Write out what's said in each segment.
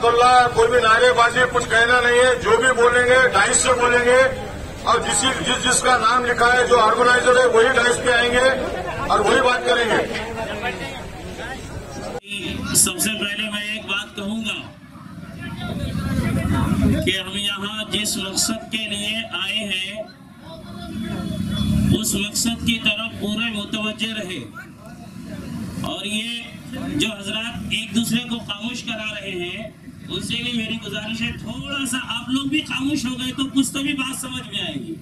अल्लाह कोई भी नारेबाजी कुछ कहना नहीं है। जो भी बोलेंगे डाइस से बोलेंगे और जिसका नाम लिखा है जो ऑर्गेनाइजर है वही डाइस पे आएंगे और वही बात करेंगे। सबसे पहले मैं एक बात कहूंगा कि हम यहाँ जिस मकसद के लिए आए हैं उस मकसद की तरफ पूरे मुतवज्जे रहे और ये जो हजरात एक दूसरे को खामोश करा रहे हैं उनसे भी मेरी गुजारिश है थोड़ा सा आप लोग भी खामोश हो गए तो कुछ तो भी बात समझ में आएगी।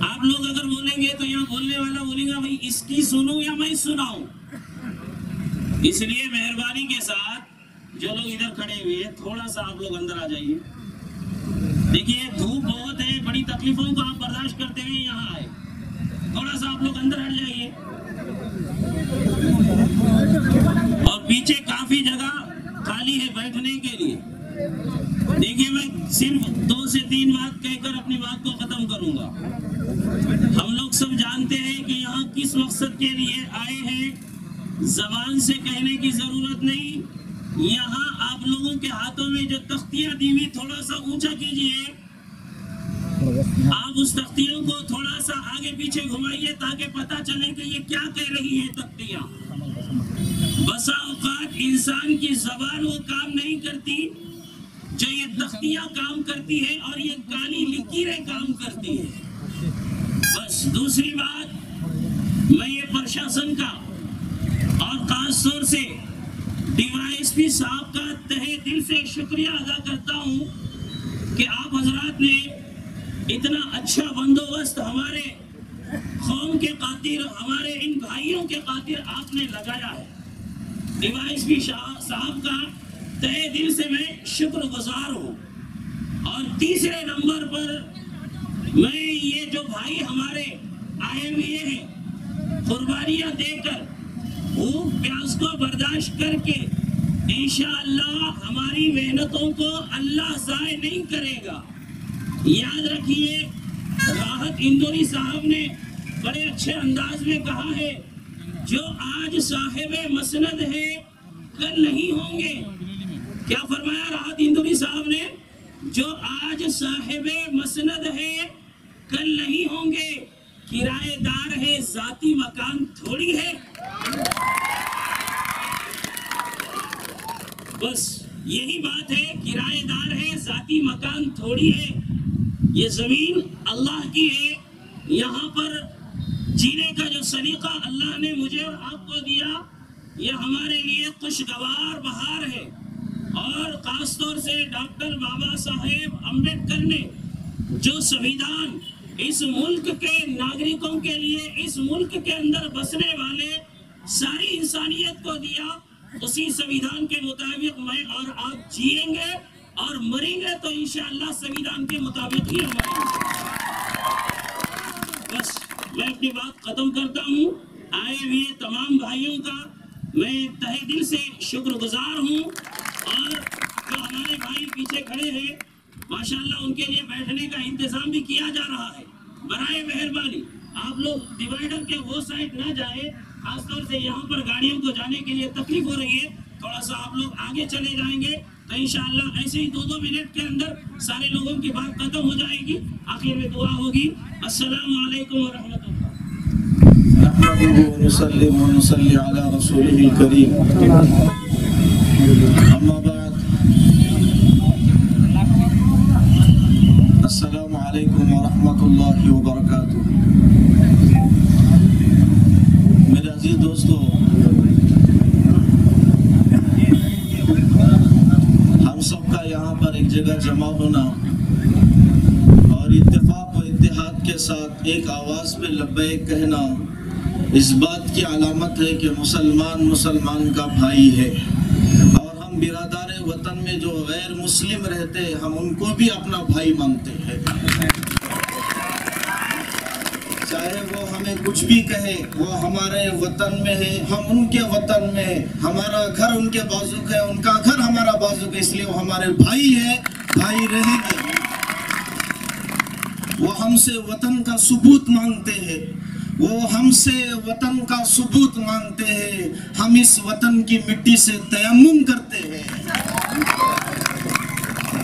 आप लोग अगर बोलेंगे तो यहाँ बोलने वाला बोलेगा भाई इसकी सुनूं या मैं सुनाऊं। इसलिए मेहरबानी के साथ जो लोग इधर खड़े हुए हैं थोड़ा सा आप लोग अंदर आ जाइए। देखिए धूप बहुत है, बड़ी तकलीफों को आप बर्दाश्त करते हुए यहाँ आए, थोड़ा सा आप लोग अंदर हट जाइए। और पीछे काफी जगह खाली है बैठने के लिए। देखिए मैं सिर्फ 2 से 3 बात कहकर अपनी बात को खत्म करूंगा। हम लोग सब जानते हैं कि यहाँ किस मकसद के लिए आए हैं, जबान से कहने की जरूरत नहीं। यहाँ आप लोगों के हाथों में जो तख्तियां दी हुई थोड़ा सा ऊंचा कीजिए, आप उस तख्तियों को थोड़ा सा आगे पीछे घुमाइए ताकि पता चले कि ये क्या कह रही है तख्तियां। बसा औकात इंसान की जबान वो काम नहीं करती जो ये तख्तियां काम करती है और ये काली लकीरें काम करती है। बस दूसरी बात, मैं ये प्रशासन का और खास तौर से डीवाईएसपी साहब का तहे दिल से शुक्रिया अदा करता हूं कि आप हजरात ने इतना अच्छा बंदोबस्त हमारे कौम के खातिर, हमारे इन भाइयों के खातिर आपने लगाया है। डीवाईएसपी साहब का तहे दिल से मैं शुक्रगुजार हूँ। और तीसरे नंबर पर मैं ये जो भाई हमारे आए हुए हैं कुर्बानियां देकर भूख प्यास को बर्दाश्त करके इंशाअल्लाह हमारी मेहनतों को अल्लाह ज़ाय नहीं करेगा। याद रखिए राहत इंदौरी साहब ने बड़े अच्छे अंदाज में कहा है, जो आज साहिबे मसनद है कल नहीं होंगे। क्या फरमाया राहत इंदौरी साहब ने? जो आज साहिबे मसनद है कल नहीं होंगे। किराएदार है, जाती मकान थोड़ी है। बस यही बात है, किराएदार है, जाती मकान थोड़ी है। ये जमीन अल्लाह की है। यहाँ पर जीने का जो सलीका अल्लाह ने मुझे और आपको दिया, ये हमारे लिए खुशगवार बहार है। और खास तौर से डॉक्टर बाबा साहेब अम्बेडकर ने जो संविधान इस मुल्क के नागरिकों के लिए, इस मुल्क के अंदर बसने वाले सारी इंसानियत को दिया, उसी संविधान के मुताबिक मैं और आप जिएंगे और मरेंगे तो इंशाअल्लाह संविधान के मुताबिक ही मरेंगे। बस मैं अपनी बात खत्म करता हूँ। आए हुए तमाम भाइयों का मैं तहे दिल से शुक्रगुजार हूँ। और जो हमारे भाई पीछे खड़े हैं माशाअल्लाह उनके लिए बैठने का इंतजाम भी किया जा रहा है। बराए मेहरबानी आप लोग डिवाइडर के वो साइड ना जाए, खासतौर से यहाँ पर गाड़ियों को जाने के लिए तकलीफ हो रही है। थोड़ा सा आप लोग आगे चले जाएंगे तो इंशाअल्लाह ऐसे ही 2-2 मिनट के अंदर सारे लोगों की बात खत्म हो जाएगी। आखिर में दुआ होगी। अस्सलामु अलैकुम व रहमतुल्लाह। अस्सलामु अलैकुम व रहमतुल्लाहि व बरकातुहू। मेरे अजीज दोस्तों, हम सबका यहाँ पर एक जगह जमा होना और इत्तेफाक व इत्तेहाद के साथ एक आवाज़ पे लब्बैक कहना इस बात की अलामत है कि मुसलमान मुसलमान का भाई है। और हम बिरादार वतन में जो गैर मुस्लिम रहते हैं हम उनको भी अपना भाई मानते हैं। चाहे वो हमें कुछ भी कहे, वो हमारे वतन में है, हम उनके वतन में है। हमारा घर उनके बाजुक है, उनका घर हमारा बाजुक है, इसलिए वो हमारे भाई है, भाई रहेंगे। वो हमसे वतन का सबूत मांगते हैं, वो हमसे वतन का सबूत मांगते हैं। हम इस वतन की मिट्टी से तयम्मुम करते हैं।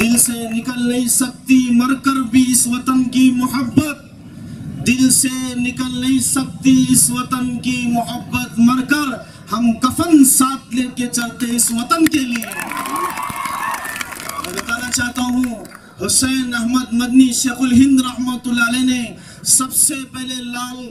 दिल से निकल नहीं सकती मरकर भी इस वतन की मोहब्बत, दिल से निकल नहीं सकती इस वतन की मोहब्बत, मरकर हम कफन साथ लेके चलते इस वतन के लिए। मैं बताना चाहता हूँ हुसैन अहमद मदनी शेखुल हिंद रहमतुल्लाह अलैह ने सबसे पहले लाल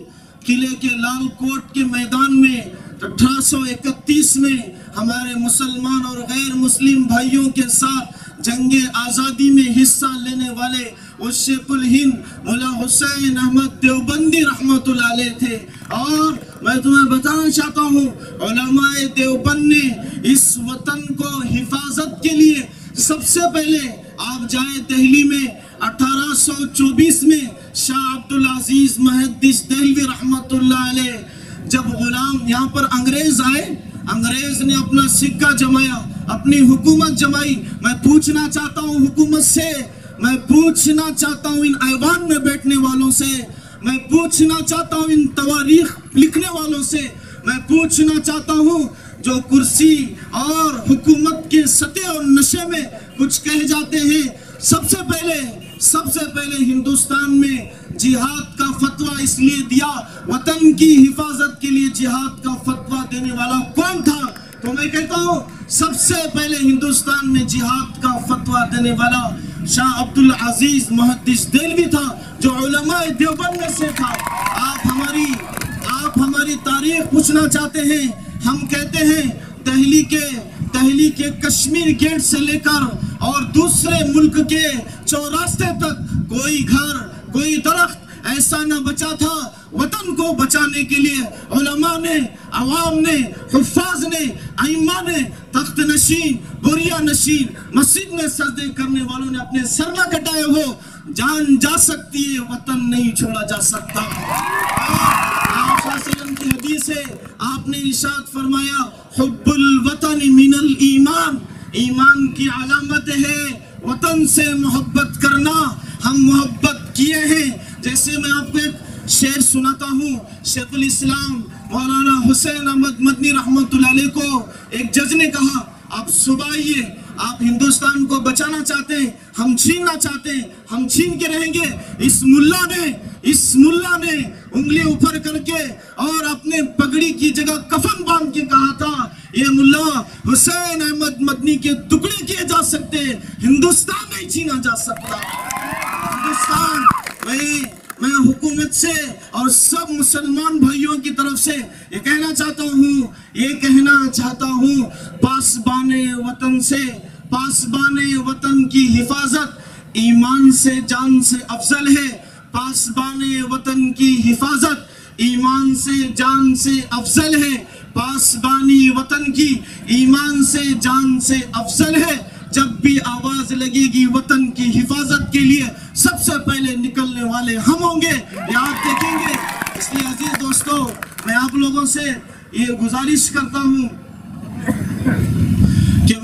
किले के लाल कोट के मैदान में 1831 में हमारे मुसलमान और गैर मुस्लिम भाइयों के साथ जंगे आज़ादी में हिस्सा लेने वाले उस शेखुल हिंद मौला हुसैन अहमद देवबंदी रहमतुल्लाह अलैह थे। और मैं तुम्हें बताना चाहता हूँ उलमाए देवबंद ने इस वतन को हिफाजत के लिए सबसे पहले आप जाए दिल्ली में 1824 में शाह अब्दुल अजीज मुहद्दिस देहलवी रहमतुल्लाह अलैह जब गुलाम यहाँ पर अंग्रेज आए, अंग्रेज ने अपना सिक्का जमाया, अपनी हुकूमत जमाई। मैं पूछना चाहता हूँ हुकूमत से, मैं पूछना चाहता हूँ इन ऐवान में बैठने वालों से, मैं पूछना चाहता हूँ इन तवारीख लिखने वालों से, मैं पूछना चाहता हूँ जो कुर्सी और हुकूमत के सते और नशे में कुछ कह जाते हैं। सबसे पहले हिंदुस्तान में जिहाद का फतवा इसलिए दिया, वतन की हिफाजत के लिए जिहाद का फतवा देने वाला कौन था? तो मैं कहता हूँ सबसे पहले हिंदुस्तान में जिहाद का फतवा देने वाला शाह अब्दुल अजीज मुहद्दिस देहलवी था, जो उलमाए देवबंद में से था। आप हमारी तारीख पूछना चाहते हैं, हम कहते हैं दिल्ली के कश्मीर गेट से लेकर और दूसरे मुल्क के चौरास्ते तक कोई घर कोई दरख्त ऐसा न बचा था। वतन को बचाने के लिए उलमा ने, अवाम ने, हुफ्फाज ने, अइम्मा ने, तख्त नशीन, बुरिया नशीन, मस्जिद में सजदे करने वालों ने अपने सर न कटाए हो। जान जा सकती है, वतन नहीं छोड़ा जा सकता। की हदीस है, आपने इरशाद फरमाया हुब्बुल वतन मिनल ईमान, ईमान की अलामत है वतन से मोहब्बत करना। हम मोहब्बत किए हैं। जैसे मैं आपको एक शेर सुनाता हूँ, शेखुल इस्लाम मौलाना हुसैन अहमद मदनी रहमतुल्लाह अलैह को एक जज ने कहा, आप सुबह आइए, आप हिंदुस्तान को बचाना चाहते हैं, हम छीनना चाहते हैं, हम छीन के रहेंगे। इस मुल्ला ने उंगली ऊपर करके और अपने पगड़ी की जगह कफन बांध के कहा था, ये मुल्ला हुसैन अहमद मदनी के टुकड़े किए जा सकते, हिंदुस्तान नहीं छीना जा सकता। हिंदुस्तान मैं हुकूमत से और सब मुसलमान भाइयों की तरफ से ये कहना चाहता हूँ पासबाने वतन से, पासबाने वतन की हिफाजत ईमान से जान से अफजल है। पासबाने वतन की हिफाजत ईमान से जान से अफजल है। पासबानी वतन की ईमान से जान से अफजल है। जब भी आवाज लगेगी वतन की हिफाजत के लिए, सबसे पहले निकलने वाले हम होंगे, ये आप देखेंगे। इसलिए अजीज दोस्तों, मैं आप लोगों से ये गुजारिश करता हूँ कि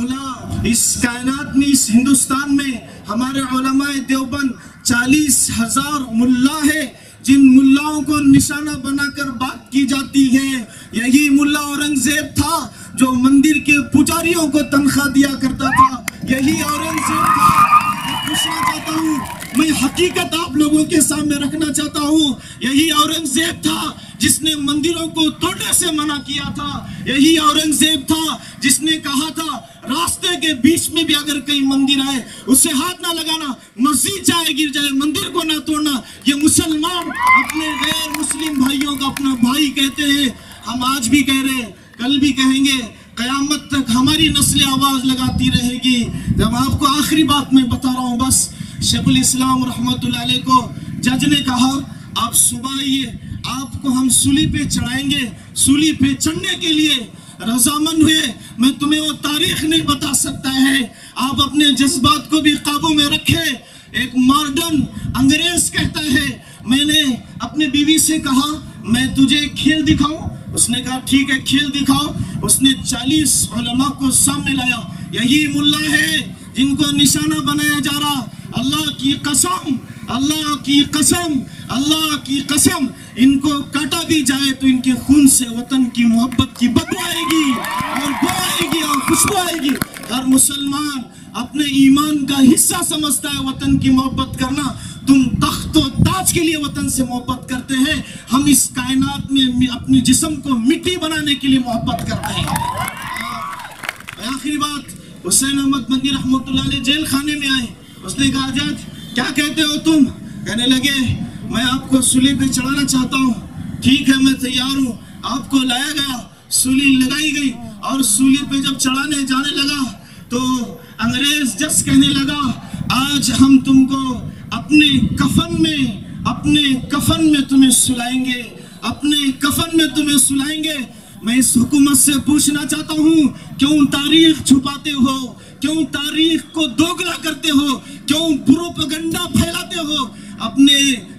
इस कायनात में, इस हिंदुस्तान में हमारे उलमाए देवबंद 40,000 मुल्ला है, जिन मुल्लाओं को निशाना बनाकर बात की जाती है। यही मुल्ला औरंगजेब था जो मंदिर के पुजारियों को तनख्वाह दिया करता था। यही औरंगजेब था। मैं पूछना चाहता हूँ, मैं हकीकत आप लोगों के सामने रखना चाहता हूँ, यही औरंगजेब था जिसने मंदिरों को तोड़ने से मना किया था। यही औरंगजेब था जिसने कहा था रास्ते के बीच में भी अगर कहीं मंदिर आए उसे हाथ ना लगाना, मस्जिद चाहे गिर जाए, मंदिर को ना तोड़ना। ये मुसलमान अपने गैर मुस्लिम भाइयों का अपना भाई कहते हैं। हम आज भी कह रहे हैं, कल भी कहेंगे, कयामत तक हमारी नस्लें आवाज लगाती रहेगी। जब आपको आखिरी बात मैं बता रहा हूँ, बस शेखुल इस्लाम रहमतुल्लाह अलैह को जज ने कहा, आप सुबह आइए, आपको हम सूली पे चढ़ाएंगे। सूली पे चढ़ने के लिए रजामंद हुए। मैं तुम्हें वो तारीख नहीं बता सकता है, आप अपने जज्बात को भी काबू में रखें। एक मॉडर्न अंग्रेज कहता है, मैंने अपनी बीवी से कहा मैं तुझे खेल दिखाऊं, उसने कहा ठीक है खेल दिखाओ। उसने 40 उलमा को सामने लाया। यही मुल्ला है जिनको निशाना बनाया जा रहा। अल्लाह की कसम, अल्लाह की कसम, अल्लाह की कसम, इनको काटा भी जाए तो इनके खून से वतन की मोहब्बत की बदबू आएगी और बो आएगी और खुशबू आएगी। हर मुसलमान अपने ईमान का हिस्सा समझता है वतन की मोहब्बत करना। तुम तख्त और ताज के लिए वतन से मोहब्बत करते हैं, हम इस कायनात में अपने जिस्म को मिट्टी बनाने के लिए मोहब्बत करते हैं। आखिरी बात, हुसैन अहमद मंदी रहमतुल्लाह अलैह जेल खाने में आए। उसने कहा आजाद क्या कहते हो तुम? कहने लगे मैं आपको सूली पे चढ़ाना चाहता हूँ। ठीक है मैं तैयार हूँ। आपको लाया गया, सूली लगाई गई और सूली पे जब चढ़ाने जाने लगा तो अंग्रेज जज कहने लगा आज हम तुमको अपने कफन में तुम्हें सुलाएंगे, अपने कफन में तुम्हें सुलाएंगे। मैं इस हुकूमत से पूछना चाहता हूँ क्यों तारीख छुपाते हो, क्यों तारीख को दोगला करते हो, क्यों प्रोपेगेंडा फैलाते हो? अपने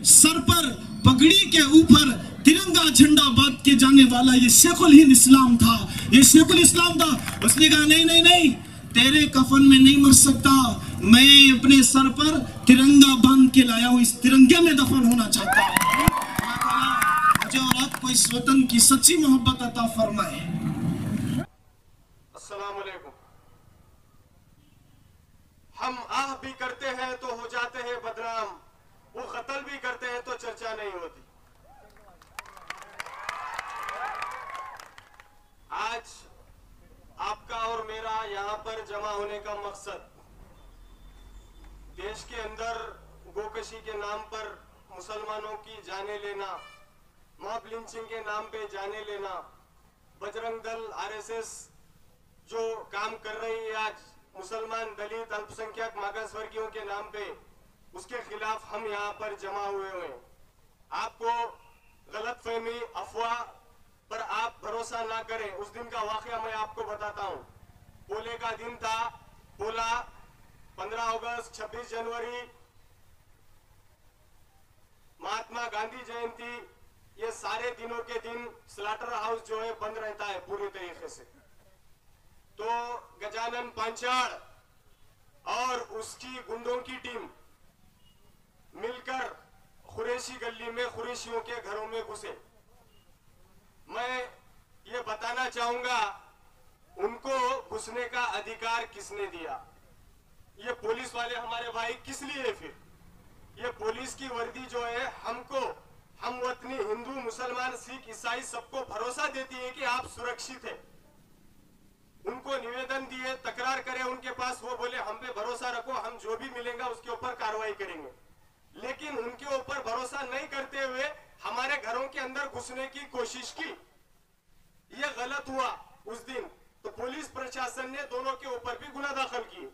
सर पर पगड़ी के ऊपर तिरंगा झंडा बांध के जाने वाला ये शेखुल हिंद इस्लाम था, ये शेखुल इस्लाम था। उसने कहा नहीं नहीं नहीं, तेरे कफन में नहीं मर सकता, मैं अपने सर पर तिरंगा बांध के लाया हूँ, इस तिरंगे में दफन होना चाहता हूँ। मुझे और आपको इस वतन की सच्ची मोहब्बत अता फरमाए। अस्सलाम वालेकुम। हम आह भी करते हैं तो हो जाते हैं बदनाम, वो कत्ल भी करते हैं तो चर्चा नहीं होती। आज आपका और मेरा यहाँ पर जमा होने का मकसद देश के अंदर गोकशी के नाम पर मुसलमानों की जाने लेना, मॉब लिंचिंग के नाम पे जाने लेना, बजरंग दल आरएसएस जो काम कर रही है आज मुसलमान दलित अल्पसंख्यक मागास वर्गीयों के नाम पे, उसके खिलाफ हम यहाँ पर जमा हुए हैं। आपको गलतफहमी अफवाह पर आप भरोसा ना करें। उस दिन का वाकया मैं आपको बताता हूँ। पोले का दिन था, पोला 15 अगस्त, 26 जनवरी, महात्मा गांधी जयंती, ये सारे दिनों के दिन स्लाटर हाउस जो है बंद रहता है पूरी तरीके से। तो गजानन पांचाल और उसकी गुंडों की टीम मिलकर कुरैशी गली में कुरैशियों के घरों में घुसे। मैं ये बताना चाहूंगा उनको घुसने का अधिकार किसने दिया? ये पुलिस वाले हमारे भाई किस लिए? फिर ये पुलिस की वर्दी जो है हमको, हम वतनी हिंदू मुसलमान सिख ईसाई सबको भरोसा देती है कि आप सुरक्षित है। उनको निवेदन दिए, तकरार करें उनके पास, वो बोले हम पे भरोसा रखो, हम जो भी मिलेगा उसके ऊपर कार्रवाई करेंगे। लेकिन उनके ऊपर भरोसा नहीं करते हुए हमारे घरों के अंदर घुसने की कोशिश की। ये गलत हुआ उस दिन। तो पुलिस प्रशासन ने दोनों के ऊपर भी गुना दाखिल किए।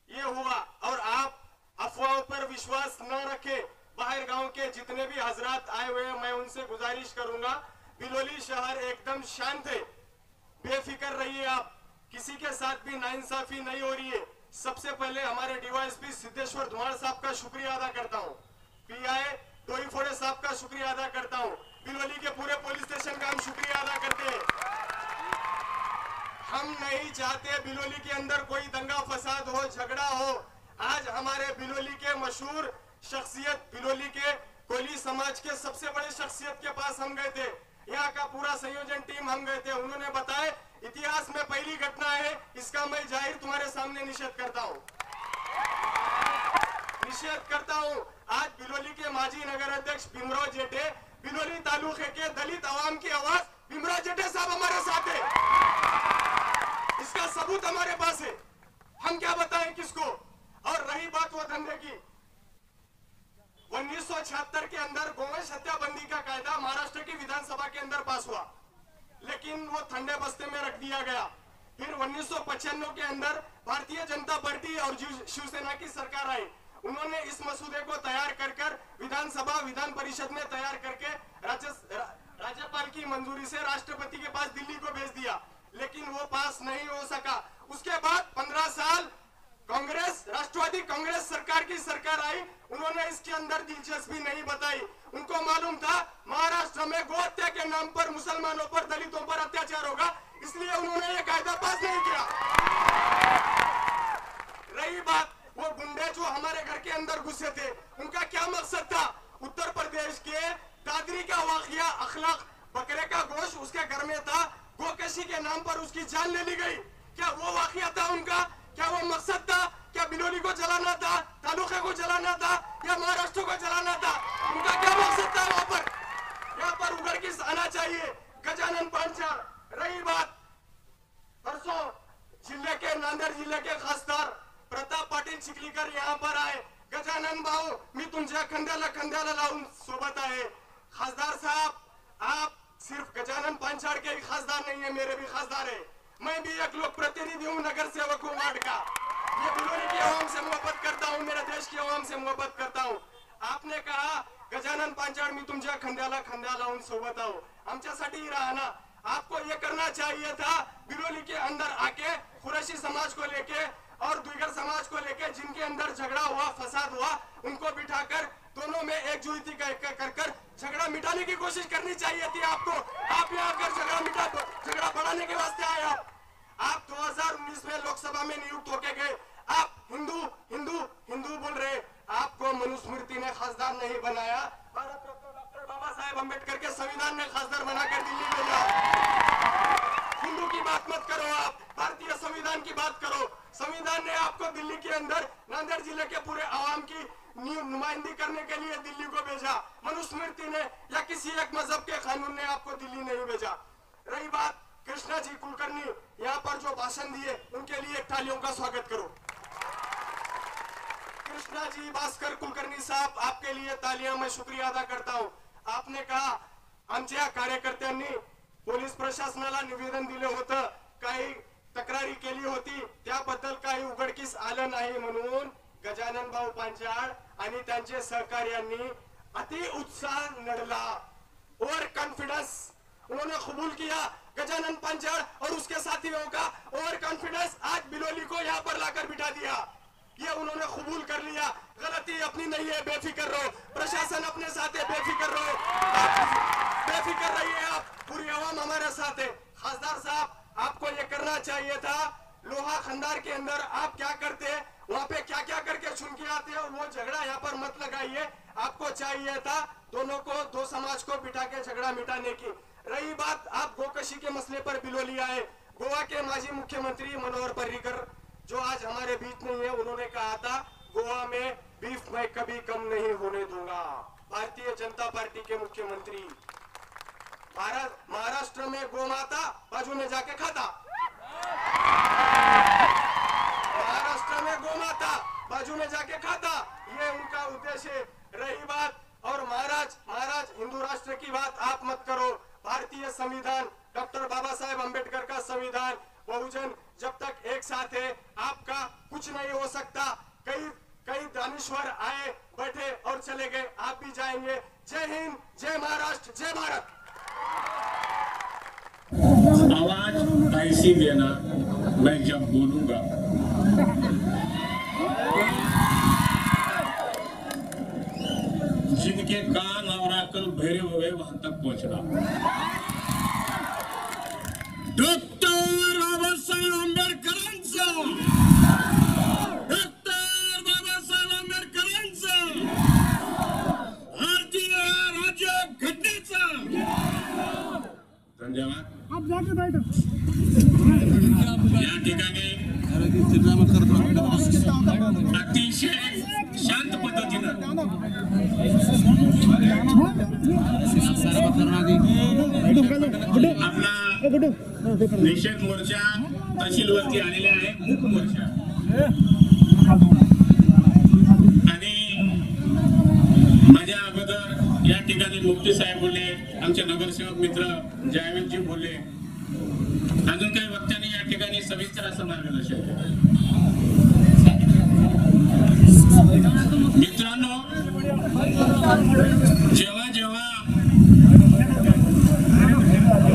ये हुआ। और आप अफवाहों पर विश्वास न रखें। बाहर गांव के जितने भी हजरात आए हुए हैं, मैं उनसे गुजारिश करूंगा, बिलोली शहर एकदम शांत है, बेफिक्र रहिए आप, किसी के साथ भी नाइंसाफी नहीं हो रही है। सबसे पहले हमारे डीवाईएसपी सिद्धेश्वर धुमाड़ साहब का शुक्रिया अदा करता हूँ, पीआई टोईफोड़े साहब का शुक्रिया अदा करता हूँ, बिलोली के पूरे पुलिस स्टेशन का हम शुक्रिया अदा करते हैं। हम नहीं चाहते बिलोली के अंदर कोई दंगा फसाद हो, झगड़ा हो। आज हमारे बिलोली के मशहूर शख्सियत, बिलोली के कोली समाज के सबसे बड़े शख्सियत के पास हम गए थे। यहाँ का पूरा संयोजन टीम हम गए थे। उन्होंने बताया इतिहास में पहली घटना है, इसका मैं जाहिर तुम्हारे सामने निषेध करता हूँ, निषेध करता हूँ। आज बिलोली के माजी नगर अध्यक्ष भीमराव जेठे, बिलोली तालुके के दलित आवाम की आवाज भीमराव जेठे साहब हमारे साथ है। इसका सबूत हमारे पास है, हम क्या बताएं किसको? और रही बात वो धंधे की, 1976 के अंदर गोवंश हत्याबंदी का कायदा महाराष्ट्र की विधानसभा के अंदर पास हुआ, लेकिन वो ठंडे बस्ते में रख दिया गया। फिर 1995 के अंदर भारतीय जनता पार्टी और शिवसेना की सरकार आई। उन्होंने इस मसूदे को तैयार कर विधानसभा विधान परिषद में तैयार करके राज्यपाल की मंजूरी से राष्ट्रपति के पास दिल्ली को भेज दिया, लेकिन वो पास नहीं हो सका। उसके बाद 15 साल कांग्रेस, राष्ट्रवादी कांग्रेस सरकार की सरकार आई, उन्होंने इसके अंदर दिलचस्पी नहीं बताई। उनको मालूम था महाराष्ट्र में गौ हत्या के नाम पर मुसलमानों पर, दलितों पर अत्याचार होगा, इसलिए उन्होंने ये कायदा पास नहीं किया। रही बात वो गुंडे जो हमारे घर के अंदर घुसे थे, उनका क्या मकसद था? उत्तर प्रदेश के दादरी का वाकया, अखलाक बकरे का गोश्त उसके घर में था, गोकशी के नाम पर उसकी जान ले ली गई। क्या वो वाकया था उनका? क्या वो मकसद था? क्या बिलोली को जलाना था, तालुके को जलाना था, या महाराष्ट्र को जलाना था? उनका क्या मकसद था? यहाँ पर उगड़किस आना चाहिए। गजानन पांचाळ। रही बात परसों जिले के नांदेड जिले के खासदार प्रताप पाटील चिखलीकर यहाँ पर आए। गजानन भाऊ, मी तुमच्या खंद्याला लावून सोबत आहे। खासदार साहब, आप सिर्फ गजानन पांचाळ के ही खासदार नहीं है, मेरे भी खासदार है। मैं भी एक लोक प्रतिनिधि हूँ, नगर सेवक हूँ वार्ड का। ये बिलोली की आवाम से मोहब्बत करता हूँ, मेरे देश की आवाम से मोहब्बत करता हूँ। आपने कहा गजानन पांचाळ, मी तुमच्या खंद्याला लावून सोबत आहो, आमच्यासाठी राहा ना। आपको ये करना चाहिए था, बिलोली के अंदर आके कुरैशी समाज को लेके और दीगर समाज को लेके जिनके अंदर झगड़ा हुआ, फसाद हुआ, उनको बिठाकर दोनों में एकजुटती कर झगड़ा मिटाने की कोशिश करनी चाहिए थी आपको। आप यहाँ कर झगड़ा बढ़ाने के वास्ते आए। आप 2019 में लोकसभा में नियुक्त होके गए। आप हिंदू बोल रहे। आपको मनुस्मृति ने खासदार नहीं बनाया, भारत रत्न डॉक्टर बाबा साहेब अम्बेडकर के संविधान ने खासदार बनाकर दिल्ली भेजा। हिंदू की बात मत करो, आप भारतीय संविधान की बात करो। संविधान ने आपको दिल्ली के अंदर नांदेड़ जिले के पूरे आवाम की नुमाइंदगी करने के लिए दिल्ली को भेजा। मनुस्मृति ने या किसी एक मजहब के कानून ने आपको दिल्ली नहीं भेजा। रही बात कृष्णा जी कुलकर्णी, यहाँ पर जो भाषण दिए उनके लिए तालियों का स्वागत करो। कृष्णा जी, भास्कर कुलकर्णी साहब, आपके लिए तालियां, मैं शुक्रिया अदा करता हूं। आपने कहा आमच्या कार्यकर्त्यांनी पोलीस प्रशासनाला निवेदन दिले होतं, काही तक्रारी केली होती, त्याबद्दल काही उघडकीस आलं नाही म्हणून गजानन भाऊ पांचाळ आणि त्यांचे सहकार्यांनी अति उत्साह नडला, ओवर कॉन्फिडेंस उन्होंने कबूल किया। गजानन पांचाळ और उसके साथियों का ओवर कॉन्फिडेंस आज बिलोली को यहाँ पर लाकर बिठा दिया। ये उन्होंने कबूल कर लिया। गलती अपनी नहीं है, बेफिक्र रहो, प्रशासन अपने साथ है, बेफिक्र रहो, बेफिक्र रहिए आप, पूरी आवाम हमारे साथ है। खासदार साहब, आपको ये करना चाहिए था। लोहा खंडार के अंदर आप क्या करते, वहाँ पे क्या क्या करके चुन के आते हो, वो झगड़ा यहाँ पर मत लगाइए। आपको चाहिए था दो समाज को बिठा के झगड़ा मिटाने की। रही बात आप गोकशी के मसले पर बिलोली आए, गोवा के माजी मुख्यमंत्री मनोहर पर्रिकर जो आज हमारे बीच नहीं है, उन्होंने कहा था गोवा में बीफ मैं कभी कम नहीं होने दूंगा। भारतीय जनता पार्टी के मुख्यमंत्री महाराष्ट्र में गो माता बाजू में जाके खाता, महाराष्ट्र में गो माता बाजू में जाके खाता, ये उनका उद्देश्य। रही बात और महाराज हिंदू राष्ट्र की बात आप मत करो। भारतीय संविधान, डॉक्टर बाबा साहेब अम्बेडकर का संविधान, बहुजन जब तक एक साथ है आपका कुछ नहीं हो सकता। कई दानिश्वर आए, बैठे और चले गए, आप भी जाएंगे। जय हिंद, जय महाराष्ट्र, जय भारत। आवाज ऐसी देना, मैं जब बोलूंगा जिनके कान और अकल भरे हुए वहां तक पहुंचना। डॉक्टर बाबासाहेब आंबेडकरांचं, डॉक्टर बाबासाहेब आंबेडकरांचं, भारतीय राज्यघटनेचं धन्यवाद। या ठिकाणी अतिशय शांत पद्धतीनं आपला निषेध मोर्चा तहसीलवरती आलेला आहे, मूक मोर्चा, आणि माझ्या अगोदर या ठिकाणी मुफ्ती साहेब बोलले, आमचे नगरसेवक मित्र जावेदजी बोलले, अजून काही वक्त्यांनी या ठिकाणी सविस्तर असं मार्गदर्शन केलं। मित्रांनो, जेव्हा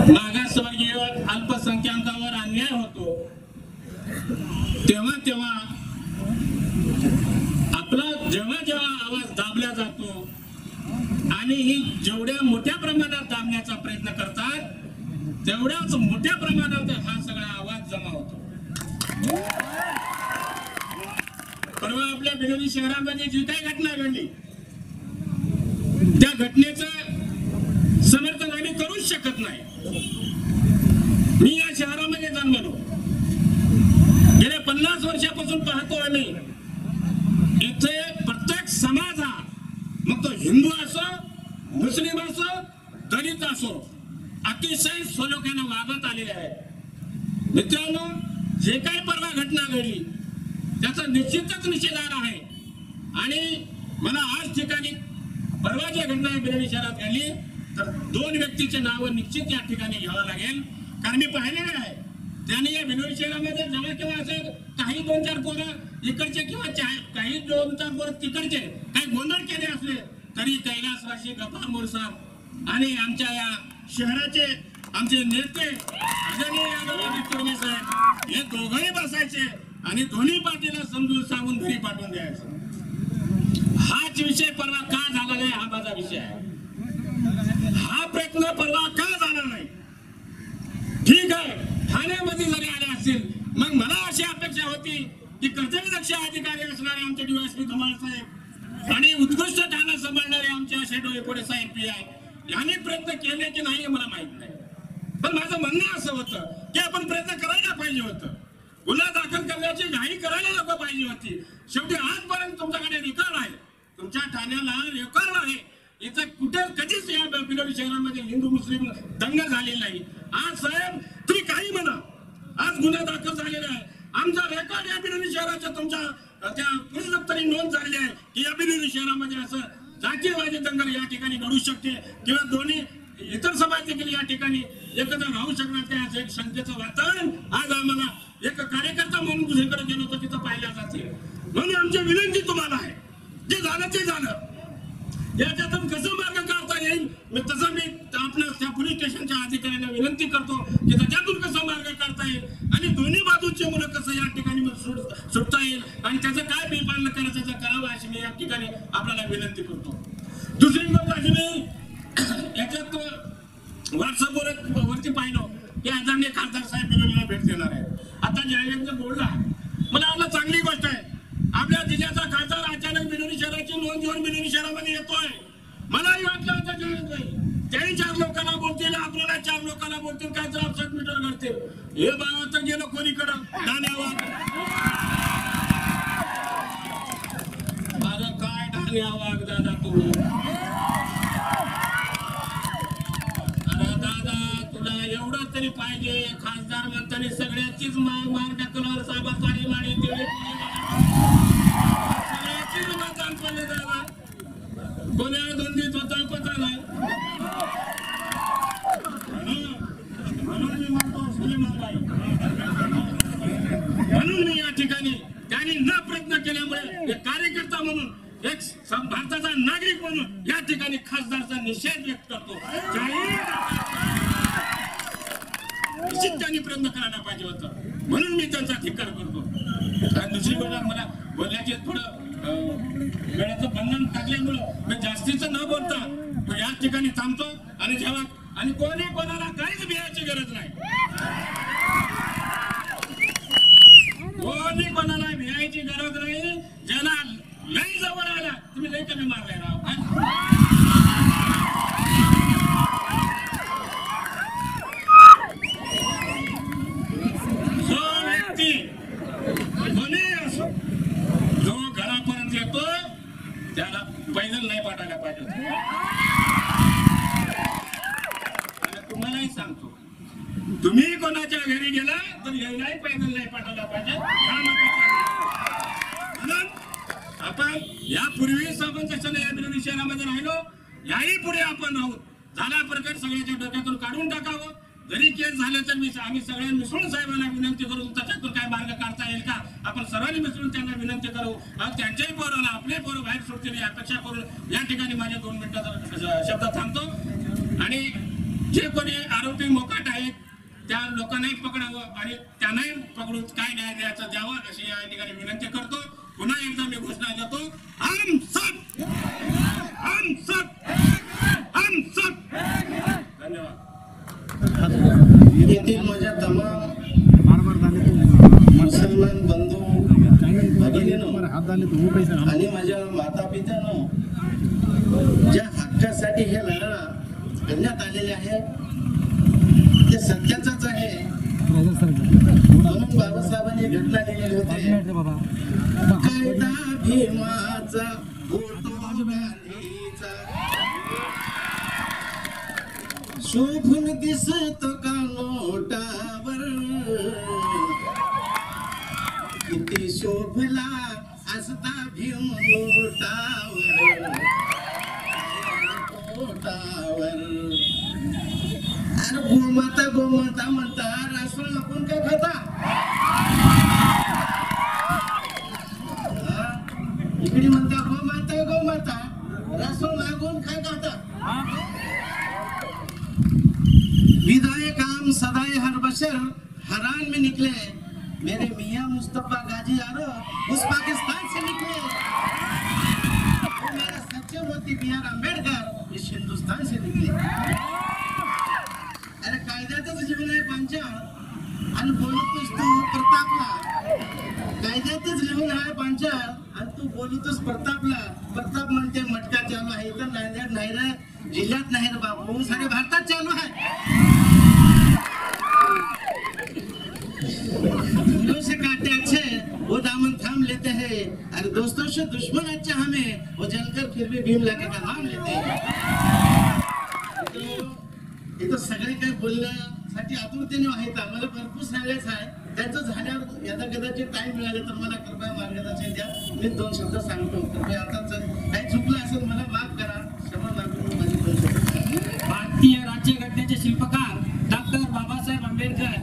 मागासवर्गीय अल्पसंख्याकांवर अन्याय होतो तेव्हा आपला जेव्हा आवाज दाबला जातो आणि ही जेवढ्या मोठ्या प्रमाणात दाबण्याचा प्रयत्न करतात तेवढ्याच मोठ्या प्रमाणात हा सगळा आवाज जमा होतो। परवा आपल्या बिलोली शहरामध्ये जी काही घटना घडली त्या घटनेचं समर्थन आम्ही करूच शकत नाही। मी या शहरामध्ये जन्मलो, 50 वर्षापासून पाहतो आम्ही, इथे प्रत्येक समाज हा, मग तो हिंदू असो, मुस्लिम असो, दलित असो, अतिशय सलोख्याने वागत आलेले आहे. मित्रांनो, जे काही परवा घटना घडली त्याचा निश्चितच निषेधार्ह आहे. आणि मला आज ठिकाणी परवा ज्या घटना बिलोली शहरात घडली तर 2 व्यक्तीचे नाव निश्चित या ठिकाणी घ्यावं लागेल. कारण मी पाहिलेले आहे, त्याने या बिलोली शहरामध्ये जेव्हा किंवा असं काही 2-4 पोरं इकडचे किंवा काही 2-4 पोरं तिकडचे काही गोंधळ केले असले तरी कैलासवासी गफार मोरसाब आणि आमच्या या शहराचे आमचे नेते आदरणीय यादव कुर्मी साहेब हे दोघंही बसायचे आणि दोन्ही पार्टीला समजून सांगून घरी पाठवून द्यायचं. हाच विषय परवा का झाला नाही हा माझा विषय आहे. हा प्रयत्न परवा का झाला नाही? ठीक आहे, ठाण्यामध्ये जरी आले असतील, मग मला अशी अपेक्षा होती की कर्तव्यदक्ष अधिकारी असणारे आमचे DSP धुमाळ साहेब आणि उत्कृष्ट ठाणा सांभाळणारे आमचे शेडो एकोडे साहेब PI यांनी प्रयत्न केले की नाही मला माहित नाही. पण माझं म्हणणं असं होतं की आपण प्रयत्न करायला पाहिजे होतं. गुन्हा दाखल करण्याची घाई करायला नको पाहिजे होती. शेवटी आजपर्यंत तुमच्याकडे रेकॉर्ड आहे, तुमच्या ठाण्याला रेकॉर्ड आहे. इथं कुठे कधीच या बिलोली शहरामध्ये हिंदू मुस्लिम दंग झालेला नाही. आज साहेब तुम्ही काही म्हणा, आज गुन्हा दाखल झालेला आहे. आमचा रेकॉर्ड या बिलोली शहराच्या तुमच्या त्या पोलीस दप्तरी नोंद झालेली आहे की या बिलोली शहरामध्ये असं जातीयवादी दंगल या ठिकाणी घडू शकते किंवा दोन्ही इतर समाज देखील या ठिकाणी एकत्र राहू शकणार नाही असं एक शंकेचं वातावरण आज आम्हाला एक कार्यकर्ता म्हणून दुसरीकडे गेलो तर तिथं पाहिल्या जाते. म्हणून आमची विनंती तुम्हाला आहे, जे झालं ते झालं, याच्यातून कसं मार्ग काढता येईल तसं मी आपल्या त्या पोलीस स्टेशनच्या अधिकाऱ्यांना विनंती करतो की त्याच्यातून कसं मार्ग काढता येईल आणि दोन्ही बाजूचे मुलं कसं या ठिकाणी सुटता येईल आणि त्याचं काय बेपालन करायचं त्याचं करावं अशी मी या ठिकाणी आपल्याला विनंती करतो. दुसरी गोष्ट अशी मी याच्यात व्हॉट्सअपवर वरती पाहिलं की आदरणीय खासदार साहेब बिलोलीला भेट देणार आहे. आता जाहीर बोलला, मला वाटलं चांगली गोष्ट आहे. आपल्या जिल्ह्याचा खासदार अचानक बिलोली शहराची नोंद घेऊन बिलोली शहरामध्ये येतोय. मलाही वाटलं होतं त्याही 4 लोकांना बोलतील, आपल्याला 4 लोकांना बोलतील, काय तर अपसेट मीटर करतील. हे बाबा तर गेलं कोणीकडं ठाण्यावर. माझं काय ठाण्यावर दादा तुम्ही, एवढं तरी पाहिजे. खासदार म्हणताना सगळ्याचीच मार टाकणार, साबासाडी माडी सगळ्याचीच मतदान पडले जाणार. कोणाला दोंदीत होता पता नाही. म्हणून मी म्हणतो सुलेमानबाई, म्हणून मी या ठिकाणी त्यांनी न प्रयत्न केल्यामुळे एक कार्यकर्ता म्हणून एक भारताचा नागरिक म्हणून या ठिकाणी खासदारचा निषेध व्यक्त करतो. त्यांनी प्रयत्न करायला पाहिजे होतं, म्हणून मी त्यांचा धिक्कार करतो. आणि दुसरी गोष्ट, मला बोलण्याचे थोडं वेळाचं बंधन टाकल्यामुळं मी जास्तीचं न बोलता याच ठिकाणी थांबतो. आणि जेव्हा आणि कोणी कोणाला काहीच भियायची गरज नाही, कोणी कोणाला भियायची गरज नाही. ज्यांना लई जवळ आला तुम्ही लई कमी मारलाय राव. जो घरापर्यंत येतो त्याला पैदल नाही पाठवायला पाहिजे. तुम्हालाही सांगतो, तुम्ही कोणाच्या घरी गेला तर यायलाही पैदल नाही पाठवायला पाहिजे. म्हणून आपण यापूर्वी आपण कशाला या बिलोली शहरामध्ये राहिलो, याही पुढे आपण राहू. झाला प्रकार सगळ्याच्या डोक्यातून काढून टाकावं. जरी केस झाले तर आम्ही सगळ्यांनी मिसळून साहेबांना विनंती करू, त्याच्यातून काय मार्ग काढता येईल का आपण सर्वांनी मिसळून त्यांना विनंती करू. त्यांच्याही पोराला आपले पोरं बाहेर सुटतील अपेक्षा करून या ठिकाणी माझ्या 2 मिनिटाचा शब्द थांबतो. आणि जे कोणी आरोपी मोकाट आहेत त्या लोकांनाही पकडावं आणि त्यांनाही पकडून काय न्याय द्यायचा द्यावा अशी या ठिकाणी विनंती करतो. पुन्हा एकदा मी घोषणा देतो, हम सब हम सब हम सब. धन्यवाद. येथील माझ्या तमाम मुसलमान बंधू भगिनींनो आणि माझ्या माता पित्यानो, ज्या हक्कासाठी हे लढा करण्यात आलेले आहे ते सत्याचंच आहे. म्हणून बाबासाहेबांनी घटना लिहिलेली होती, कायदा भीमाचा फोटो गांधीचा शोभून दिसतो का नोटावर, किती शोभला असता भीम नोटावर नोटावर। अरे गोमाता गोमाता म्हणता, रासूळ नको काय खाता? इकडे म्हणता गोमाता गोमाता, रासूळ मागून काय खाता? विदाए काम सदाए हर बशर हरान में निकले, मेरे मियाँ मुस्तफा गाजी यारो उस पाकिस्तान से निकले, वो मेरा सच्चे मोती बी आर आंबेडकर इस हिंदुस्तान से निकले। अरे कायद्यातच लिहून आहे पांचाळ आणि बोलतोस तू प्रतापला, कायद्यातच लिहून आहे पांचाळ आणि तू बोलतोस प्रतापला। प्रताप म्हणते मटका चालू आहे तर नांदेड नाही रे, जिल्ह्यात नाही रे बाबू, सारे भारतात चालू आहे। दिलों से काटे अच्छे वो दामन थाम लेते हैं, अरे दोस्तों से दुश्मन अच्छा हमें वो जलकर फिर भी भीम लाके का नाम लेते हैं। तो सगळे काही बोलण्यासाठी आतुरतेने आहेत, आम्हाला भरपूर सांगायचं आहे, त्याचं झाल्यावर यदा कदाचित टाइम मिळाला तर मला कृपया मार्गदर्शन द्या, मी 2 शब्द सांगतो। कृपया आता काही चुकलं असेल मला माफ करा, क्षमा मागून माझी 2 शब्द। भारतीय राज्यघटनेचे शिल्पकार डॉक्टर बाबासाहेब आंबेडकर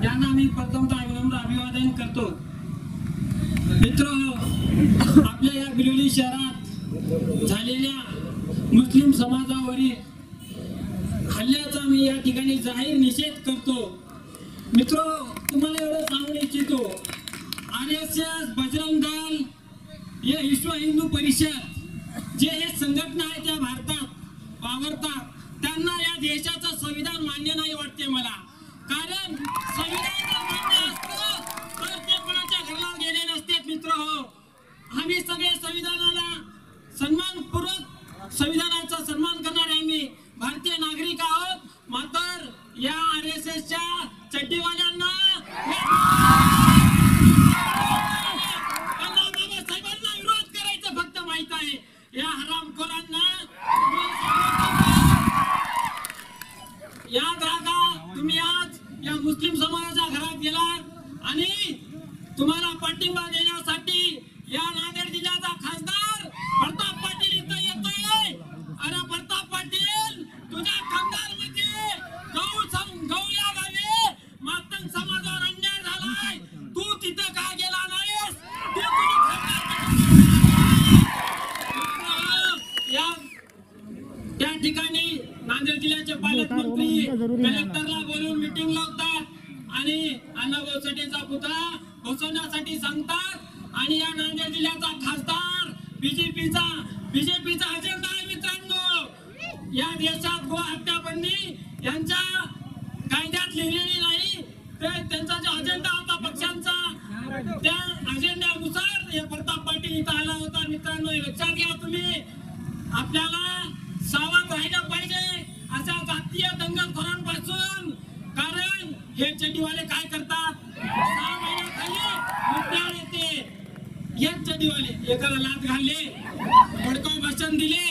यांना मी प्रथमतः विनम्र अभिवादन करतो। मित्रांनो, आपल्या या बिलोली शहरात झालेल्या मुस्लिम समाजावरील हल्ल्याचा मी या ठिकाणी जाहीर निषेध करतो। मित्रांनो, तुम्हाला एवढं सांगू इच्छितो, RSS, बजरंग दल, हे विश्व हिंदू परिषद जे हे संघटना आहे त्या भारतात वावरतात, त्यांना या देशाचं संविधान मान्य नाही वाटते मला, कारण संविधान जर मान्य असतं तर ते कोणाच्या घराला गेले नसते। मित्र हो, आम्ही सगळे संविधानाला सन्मानपूर्वक संविधानाचा सन्मान करणारे आम्ही भारतीय नागरिक आहोत, मात्र या RSSच्या चड्डीवाल्यांना बाबासाहेबांना विरोध करायचं फक्त माहित आहे, या हरामखोरांना याद राखा। तुम्ही आज या मुस्लिम समाजाच्या घरात गेला आणि तुम्हाला पाठिंबा देण्यासाठी या नांदेड जिल्ह्याचा खासदार प्रताप पाटील इथं येतोय। अरे प्रताप पाटील, तुझ्या खासदारमध्ये गौ या गावी मातंग समाजावर अन्याय झालाय, तू तिथं का गेला नाहीस? ते त्या ठिकाणी नांदेड जिल्ह्याचे पालकमंत्री कलेक्टरला बोलून मीटिंग लावतात आणि अण्णाभाऊ साठेंचा पुतळा बसवण्यासाठी सांगतात आणि या नांदेड जिल्ह्याचा खासदार बीजेपीचा अजेंडा आहे। मित्रांनो, या देशात गो हत्या बंदी यांच्या कायद्यात लिहिलेली नाही, तर त्यांचा जो अजेंडा होता पक्षांचा, त्या अजेंड्यानुसार हे प्रताप पाटील इथं आला होता। मित्रांनो, हे लक्षात घ्या तुम्ही, आपल्याला सावध राहिलं पाहिजे अशा जातीय दंगलखोरांपासून, कारण हे चड्डीवाले काय करतात, 6 महिन्याखाली मुद्द्यावर येते, हे चड्डीवाले एकाला लाथ घालले, भडकाऊ भाषण दिले,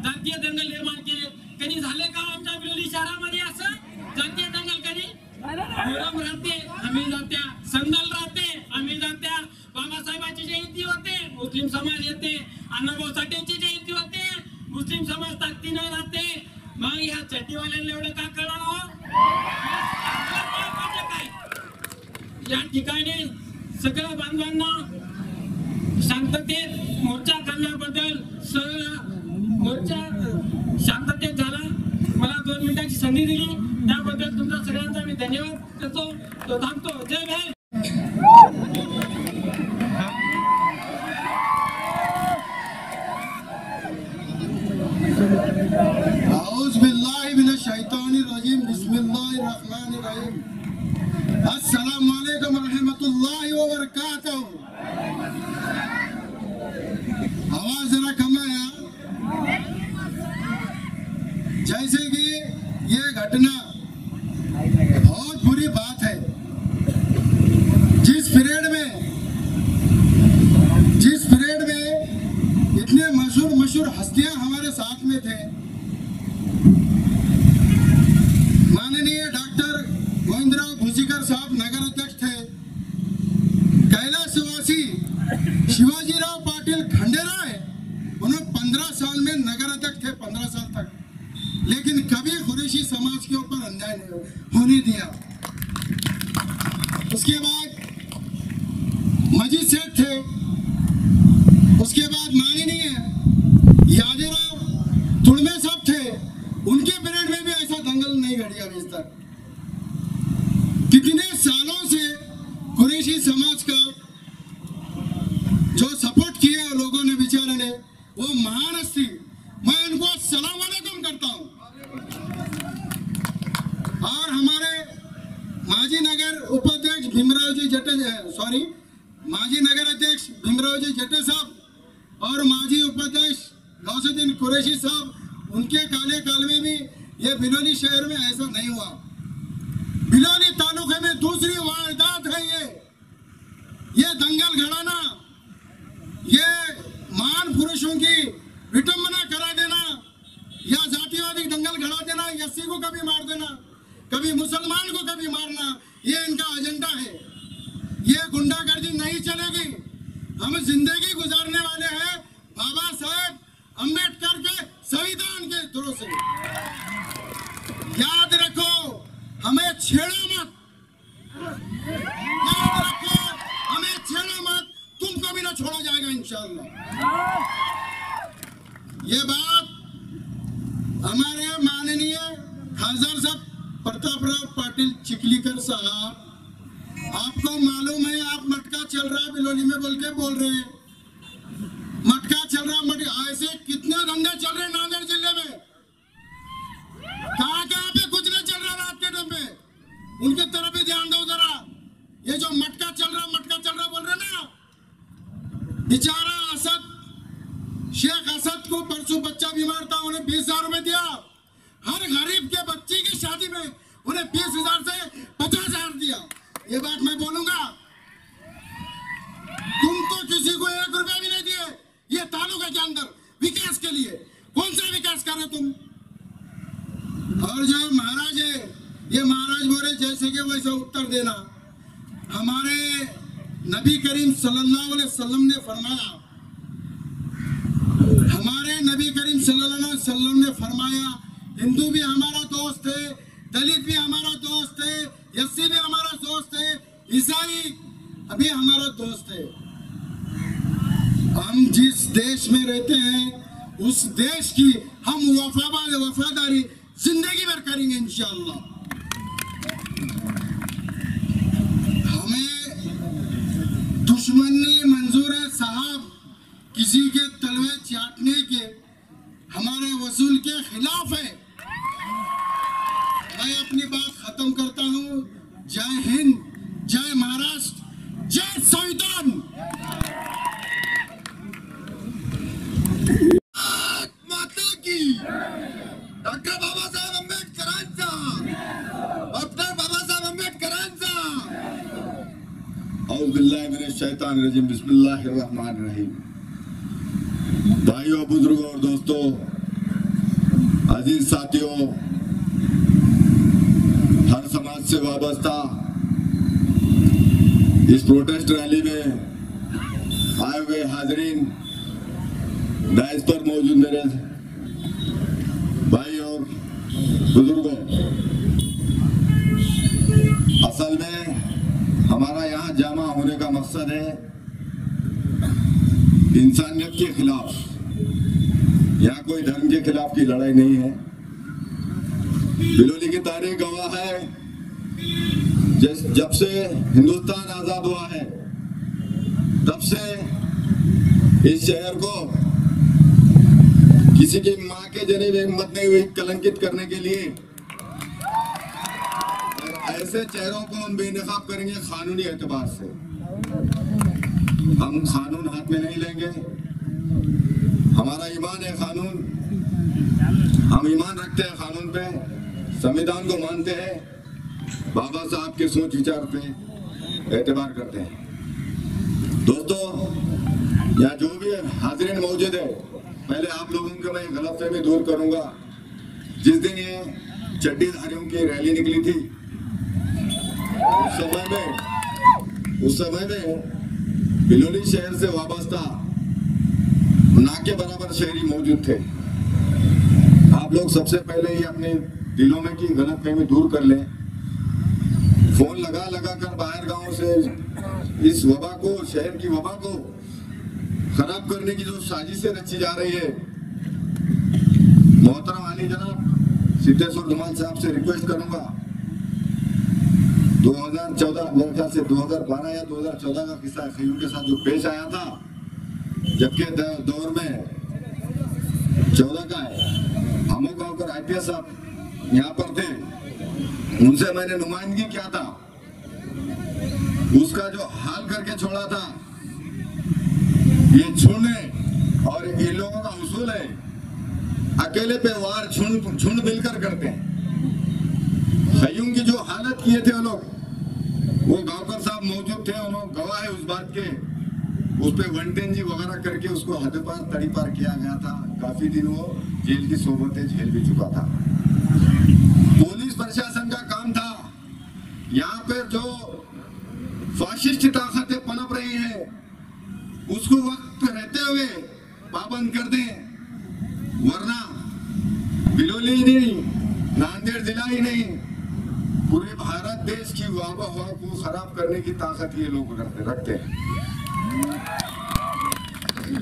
जातीय दंगल निर्माण केले। कधी झाले का आमच्या बिलोली शहरामध्ये असं जातीय दंगल? कधी मोहरम राहते आम्ही जात्या, संदल राहते आम्ही जात्या, बाबासाहेबांची जयंती होते मुस्लिम समाज येते, अण्णाभाऊ साठेंची जयंती होते मुस्लिम समाज ताकदीने राहते। मग या चड्डीवाल्यांना एवढं का कळणार हो? या ठिकाणी सगळ्या बांधवांना शांततेत मोर्चा करण्याबद्दल मोर्चा शांततेत झाला, मला 2 मिनिटांची संधी दिली त्याबद्दल तुमचा सगळ्यांचा मी धन्यवाद करतो। तो थांबतो। जय भीम। अस्सलाम वालेकुम रहमतुल्लाहि व बरकातहू। आवाज जरा कम है यार। जैसे कि ये घटना बहुत बुरी बात है, साथ में थे। माननीय डॉक्टर गोविंदराव भुजीकर साहब नगर अध्यक्ष थे। कैलाशवासी शिवाजीराव पाटिल खंडेराय, उन्होंने 15 साल में नगर अध्यक्ष थे, 15 साल तक, लेकिन कभी कुरैशी समाज के ऊपर अन्याय नहीं होने दिया। उसके बाद मजीद सेठ थे। उसके बाद माननीय यादवराव तुड़मे साहब थे, उनके पीरियड में भी ऐसा दंगल नहीं घड़ी अभी तक। कितने सालों से कुरैशी समाज का जो सपोर्ट किया लोगों ने, बेचारे ने, वो महान हस्ती, मैं उनको सलाम अलैकुम करता हूं। और हमारे माजी नगर उपाध्यक्ष भीमराव जी जटे, माजी नगर अध्यक्ष भीमराव जी जटे साहब और माजी उपाध्यक्ष गौसुद्दीन कुरैशी साहब, उनके काले काल में भी ये बिलोली शहर में ऐसा नहीं हुआ। बिलोली तालुके में दूसरी वारदात है ये दंगल घड़ाना, ये महान पुरुषों की विटंबना करा देना या जातिवादी दंगल घड़ा देना, एससी को कभी मार देना, कभी मुसलमान को कभी मारना, ये इनका एजेंडा है। ये गुंडागर्दी नहीं चलेगी। हम जिंदगी गुजारने वाले हैं बाबा साहेब अम्बेडकर के संविधान के थ्रू से। याद रखो, हमें छेड़ो मत, याद रखो, हमें छेड़ो मत, तुमको भी ना छोड़ा जाएगा इंशाअल्लाह। ये बात हमारे माननीय खासदार साहब प्रतापराव पाटिल चिखलीकर साहब, आपको मालूम है, आप मटका चल रहा है बिलोली में बोल रहे हैं, मटका चल रहा, ऐसे कितने धंधे चल रहे हैं नांदेड़ जिले में, कहाँ पे कुछ नहीं चल रहा रात के टाइम पे, उनके तरफ भी ध्यान दो जरा। ये जो मटका चल रहा बोल रहे ना, बेचारा असद, शेख असद को परसों बच्चा बीमार था, उन्हें 20,000 रुपए दिया। हर गरीब के बच्चे की शादी में उन्हें 20,000 से 50,000 दिया। ये बात मैं बोलूंगा, तुम तो किसी को 1 रुपया भी नहीं दिए ये तालुका के अंदर विकास के लिए। कौन सा विकास कर रहे तुम? और जो महाराज है, ये महाराज बोले जैसे कि वैसा उत्तर देना। हमारे नबी करीम सल्लल्लाहु अलैहि वसल्लम ने फरमाया, हमारे नबी करीम सल्लल्लाहु अलैहि वसल्लम ने फरमाया, हिंदू भी हमारा दोस्त है, दलित भी हमारा दोस्त है, एससी भी हमारा दोस्त है, ईसाई अभी हमारा दोस्त है। हम जिस देश में रहते हैं उस देश की हम वफादारी जिंदगी भर करेंगे इंशाअल्लाह। हमें दुश्मनी मंजूर है साहब, किसी के तलवे चाटने के हमारे वसूल के खिलाफ है। मैं अपनी बात खत्म करता हूं। जय हिंद, जय महाराष्ट्र, जय संविधान। माता की डॉक्टर बाबासाहेब आंबेडकरांचा, डॉक्टर बाबासाहेब आंबेडकरांचा। औज़ु बिल्लाहि मिनश शैतानिर रजीम, बिस्मिल्लाहिर रहमानिर रहीम। भाइयों, बुजुर्गों और दोस्तों, अजीज साथियों, हर समाज से वाबस्ता इस प्रोटेस्ट रैली में आए हुए हाजरीन, डायस पर मौजूद मेरे भाई और बुजुर्गों, असल में हमारा यहाँ जमा होने का मकसद है इंसानियत के खिलाफ। यहाँ कोई धर्म के खिलाफ की लड़ाई नहीं है। बिलोली की तारीख गवाह है, जब से हिंदुस्तान आजाद हुआ है तब से इस शहर को किसी की मां के जने में हिम्मत नहीं हुई कलंकित करने के लिए। ऐसे चेहरों को हम बेनकाब करेंगे कानूनी एतबार से। हम कानून हाथ में नहीं लेंगे। हमारा ईमान है कानून, हम ईमान रखते हैं कानून पे, संविधान को मानते हैं, बाबा साहब के सोच विचार पे एतबार करते हैं। दोस्तों, यहाँ जो भी हाजिरीन मौजूद है, पहले आप लोगों के मैं गलतफहमी दूर करूंगा। जिस दिन ये चड्डीधारियों की रैली निकली थी उस समय में बिलोली शहर से वाबस्ता ना के बराबर शहरी मौजूद थे। आप लोग सबसे पहले ये अपने दिलों में की गलतफहमी दूर कर लें। फोन लगा कर बाहर गांव से इस वबा को, शहर की वबा को खराब करने की जो साजिशें रची जा रही है, मोहतरम आली जनाब सिद्धेश्वर धुमाल साहब से रिक्वेस्ट करूंगा, 2014 मेरे ख्याल से 2012 या 2014 का किस्सा खयूम के साथ जो पेश आया था, जबकि दौर में 14 का है, अमो गांवकर IPS साहब यहाँ पर थे, उनसे मैंने नुमाइंदगी किया था। उसका जो हाल करके छोड़ा था, ये झुंड और इन लोगों का उसूल है, अकेले पे वार झुंड मिलकर करते हैं। खयूम की जो हालत किए थे वो लोग, वो गांवकर साहब मौजूद थे, उन्होंने गवाह है उस बात के। उस पे 110G वगैरह करके उसको हद पार तड़ी पार किया गया था। काफी दिन वो जेल की सोबतें झेल भी चुका था। पुलिस प्रशासन का काम था यहाँ पर जो फाशिस्ट ताकतें पनप रही है उसको वक्त रहते हुए पाबंद कर दें, वरना बिलोली ही नहीं, नांदेड़ जिला ही नहीं, पूरे भारत देश की आबोहवा को खराब करने की ताकत ये लोग रखते हैं।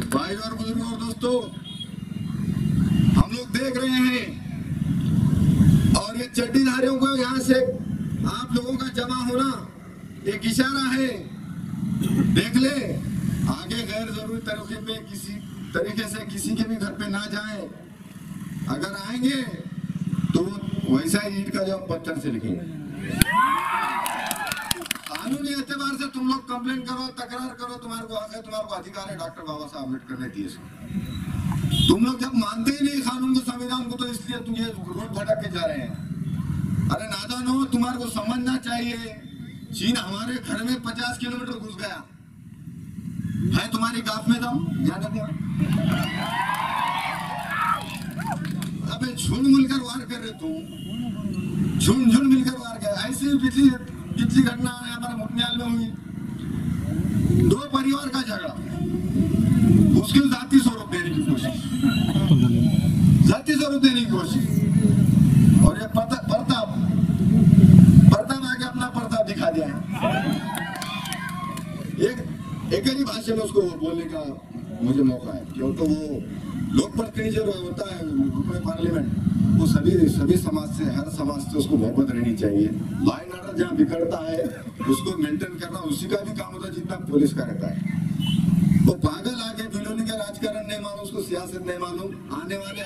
भाई और बुजुर्गों और दोस्तों, हम लोग देख रहे हैं और ये चड्डीधारियों को यहाँ से आप लोगों का जमा होना एक इशारा है। देख ले, आगे गैर जरूरी तरीके पे किसी तरीके से किसी के भी घर पे ना जाएं। अगर आएंगे तो वैसा ही ईंट का जवाब पत्थर से लिखेंगे। कानूनी एतबार से तुम लोग कंप्लेन करो, तकरार करो, तुम्हारे को हक है, तुम्हारे को अधिकार है। डॉक्टर बाबा साहब अम्बेडकर ने दिए। तुम लोग जब मानते ही नहीं कानून को, संविधान को, तो इसलिए तुम ये रोड भटक के जा रहे हैं। अरे नादान हो, तुम्हारे को समझना चाहिए। चीन हमारे घर में 50 किलोमीटर घुस गया है, तुम्हारी गाफ में दम जाने दो। अबे झुंड मिलकर वार कर रहे तुम, झुंड मिलकर वार कर। ऐसी पिछली घटना हमारे मुखनियाल में हुई, 2 परिवार का झगड़ा, उसके जाती स्वरूप देने की कोशिश, जाती स्वरूप देने की कोशिश, और ये प्रताप आगे अपना प्रताप दिखा दिया है। एक ही भाषा में उसको बोलने का मुझे मौका है, क्योंकि वो लोक प्रतिनिधि जो होता है पार्लियामेंट, वो सभी समाज से, हर समाज से उसको मोहब्बत रहनी चाहिए। लॉ एंड ऑर्डर जहाँ बिगड़ता है उसको मेंटेन करना उसी का भी काम होता है जितना पुलिस का रहता है। वो पागल आगे बिलोली का राजकारण नहीं मालूम, उसको सियासत नहीं मालूम। आने वाले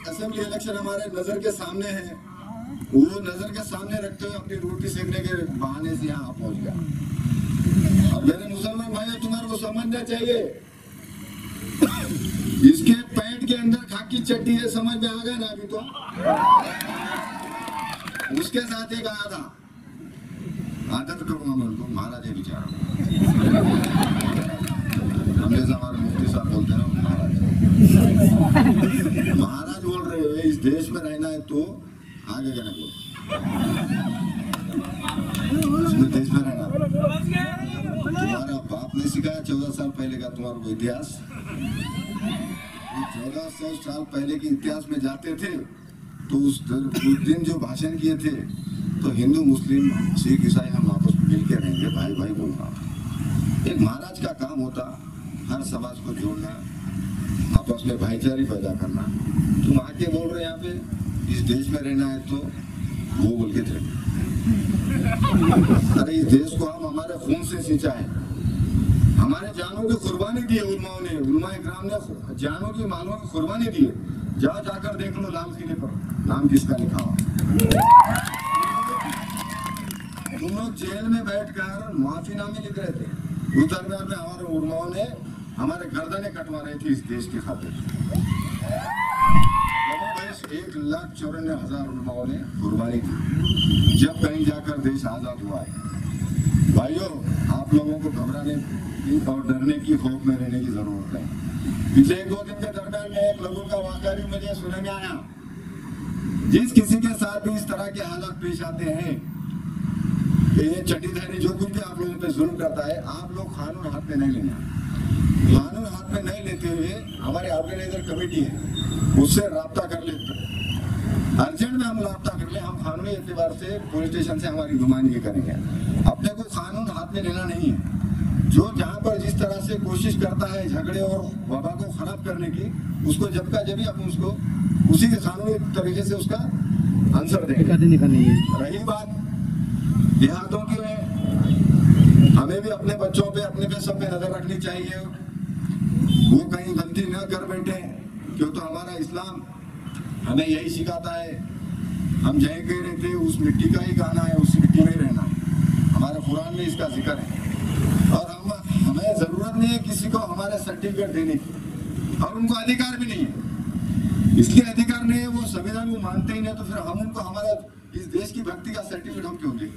असेंबली इलेक्शन हमारे नजर के सामने है, वो नजर के सामने रखते हुए अपनी रोटी सेकने के बहाने से यहाँ पहुंच गया। और मेरे मुसलमान भाई, तुम्हारे को समझना चाहिए, इसके पैंट के अंदर खाकी चड्डी है, समझ में आ गया ना अभी तो। उसके साथ एक आया था, आदत करूंगा मैं उनको, महाराज है बेचारा, हम जैसा हमारे मुफ्ती साहब बोलते हैं ना, महाराज बोल रहे हैं इस देश में रहना है तो आगे कहना बोल, इसमें देश में रहना। तुम्हारा बाप ने सिखाया 14 साल पहले का तुम्हारे को इतिहास। 1400 साल पहले के इतिहास में जाते थे तो उस दिन जो भाषण किए थे, तो हिंदू मुस्लिम सिख ईसाई हम आपस में मिलकर रहेंगे, भाई भाई बोलना। एक महाराज का काम होता हर समाज को जोड़ना, आपस में भाईचारी पैदा करना। तुम आके बोल रहे यहाँ पे इस देश में रहना है तो वो बोल के थे। अरे इस देश को हम हमारे खून से सींचा है, हमारे जानों की कुर्बानी दी है उलमाओं ने, उलमा इकराम ने जानों की मालों की कुर्बानी दी है। जाओ जाकर देख लो लाल किले पर नाम किसका लिखा हुआ। तुम लोग जेल में बैठकर माफीनामे लिख रहे थे, उस दरमियान में हमारे उलमाओं ने हमारे गर्दनें कटवा रही थी इस देश की खातिर। 1,54,000 उलमाओं ने कुर्बानी दी जब कहीं जाकर देश आजाद हुआ है। भाइयों, आप लोगों को घबराने की और डरने की, खौफ में रहने की जरूरत है। पिछले 1-2 दिन के दरमियान में एक लोगों का वाकया भी मुझे सुनने में आया। जिस किसी के साथ भी इस तरह के हालात पेश आते हैं, ये चड्डीधारी जो कुछ भी आप लोगों पे जुल्म करता है, आप लोग कानून हाथ में नहीं लेना। कानून हाथ में नहीं लेते हुए हमारे ऑर्गेनाइजर कमेटी है, उससे राब्ता कर ले, अर्जेंट में हम राब्ता कर ले। हम कानूनी एतबार से पुलिस स्टेशन से हमारी नुमाइंदगी करेंगे। अपने को कानून हाथ में लेना नहीं है। जो जहाँ पर जिस तरह से कोशिश करता है झगड़े और वबा को खराब करने की, उसको जब का जब हम उसको उसी के कानूनी तरीके से उसका आंसर देंगे। रही बात देहातों की, हमें भी अपने बच्चों पे, अपने पे सब पे नजर रखनी चाहिए, वो कहीं गलती न कर बैठे, क्यों तो हमारा इस्लाम हमें यही सिखाता है। हम जय कह रहे थे, उस मिट्टी का ही गाना है, उस मिट्टी में ही रहना। हमारे कुरान में इसका जिक्र है। और हमें जरूरत नहीं है किसी को हमारे सर्टिफिकेट देने की, और उनको अधिकार भी नहीं है। इसलिए अधिकार नहीं है, वो संविधान को मानते ही नहीं, तो फिर हम उनको हमारा इस देश की भक्ति का सर्टिफिकेट हम क्यों दें?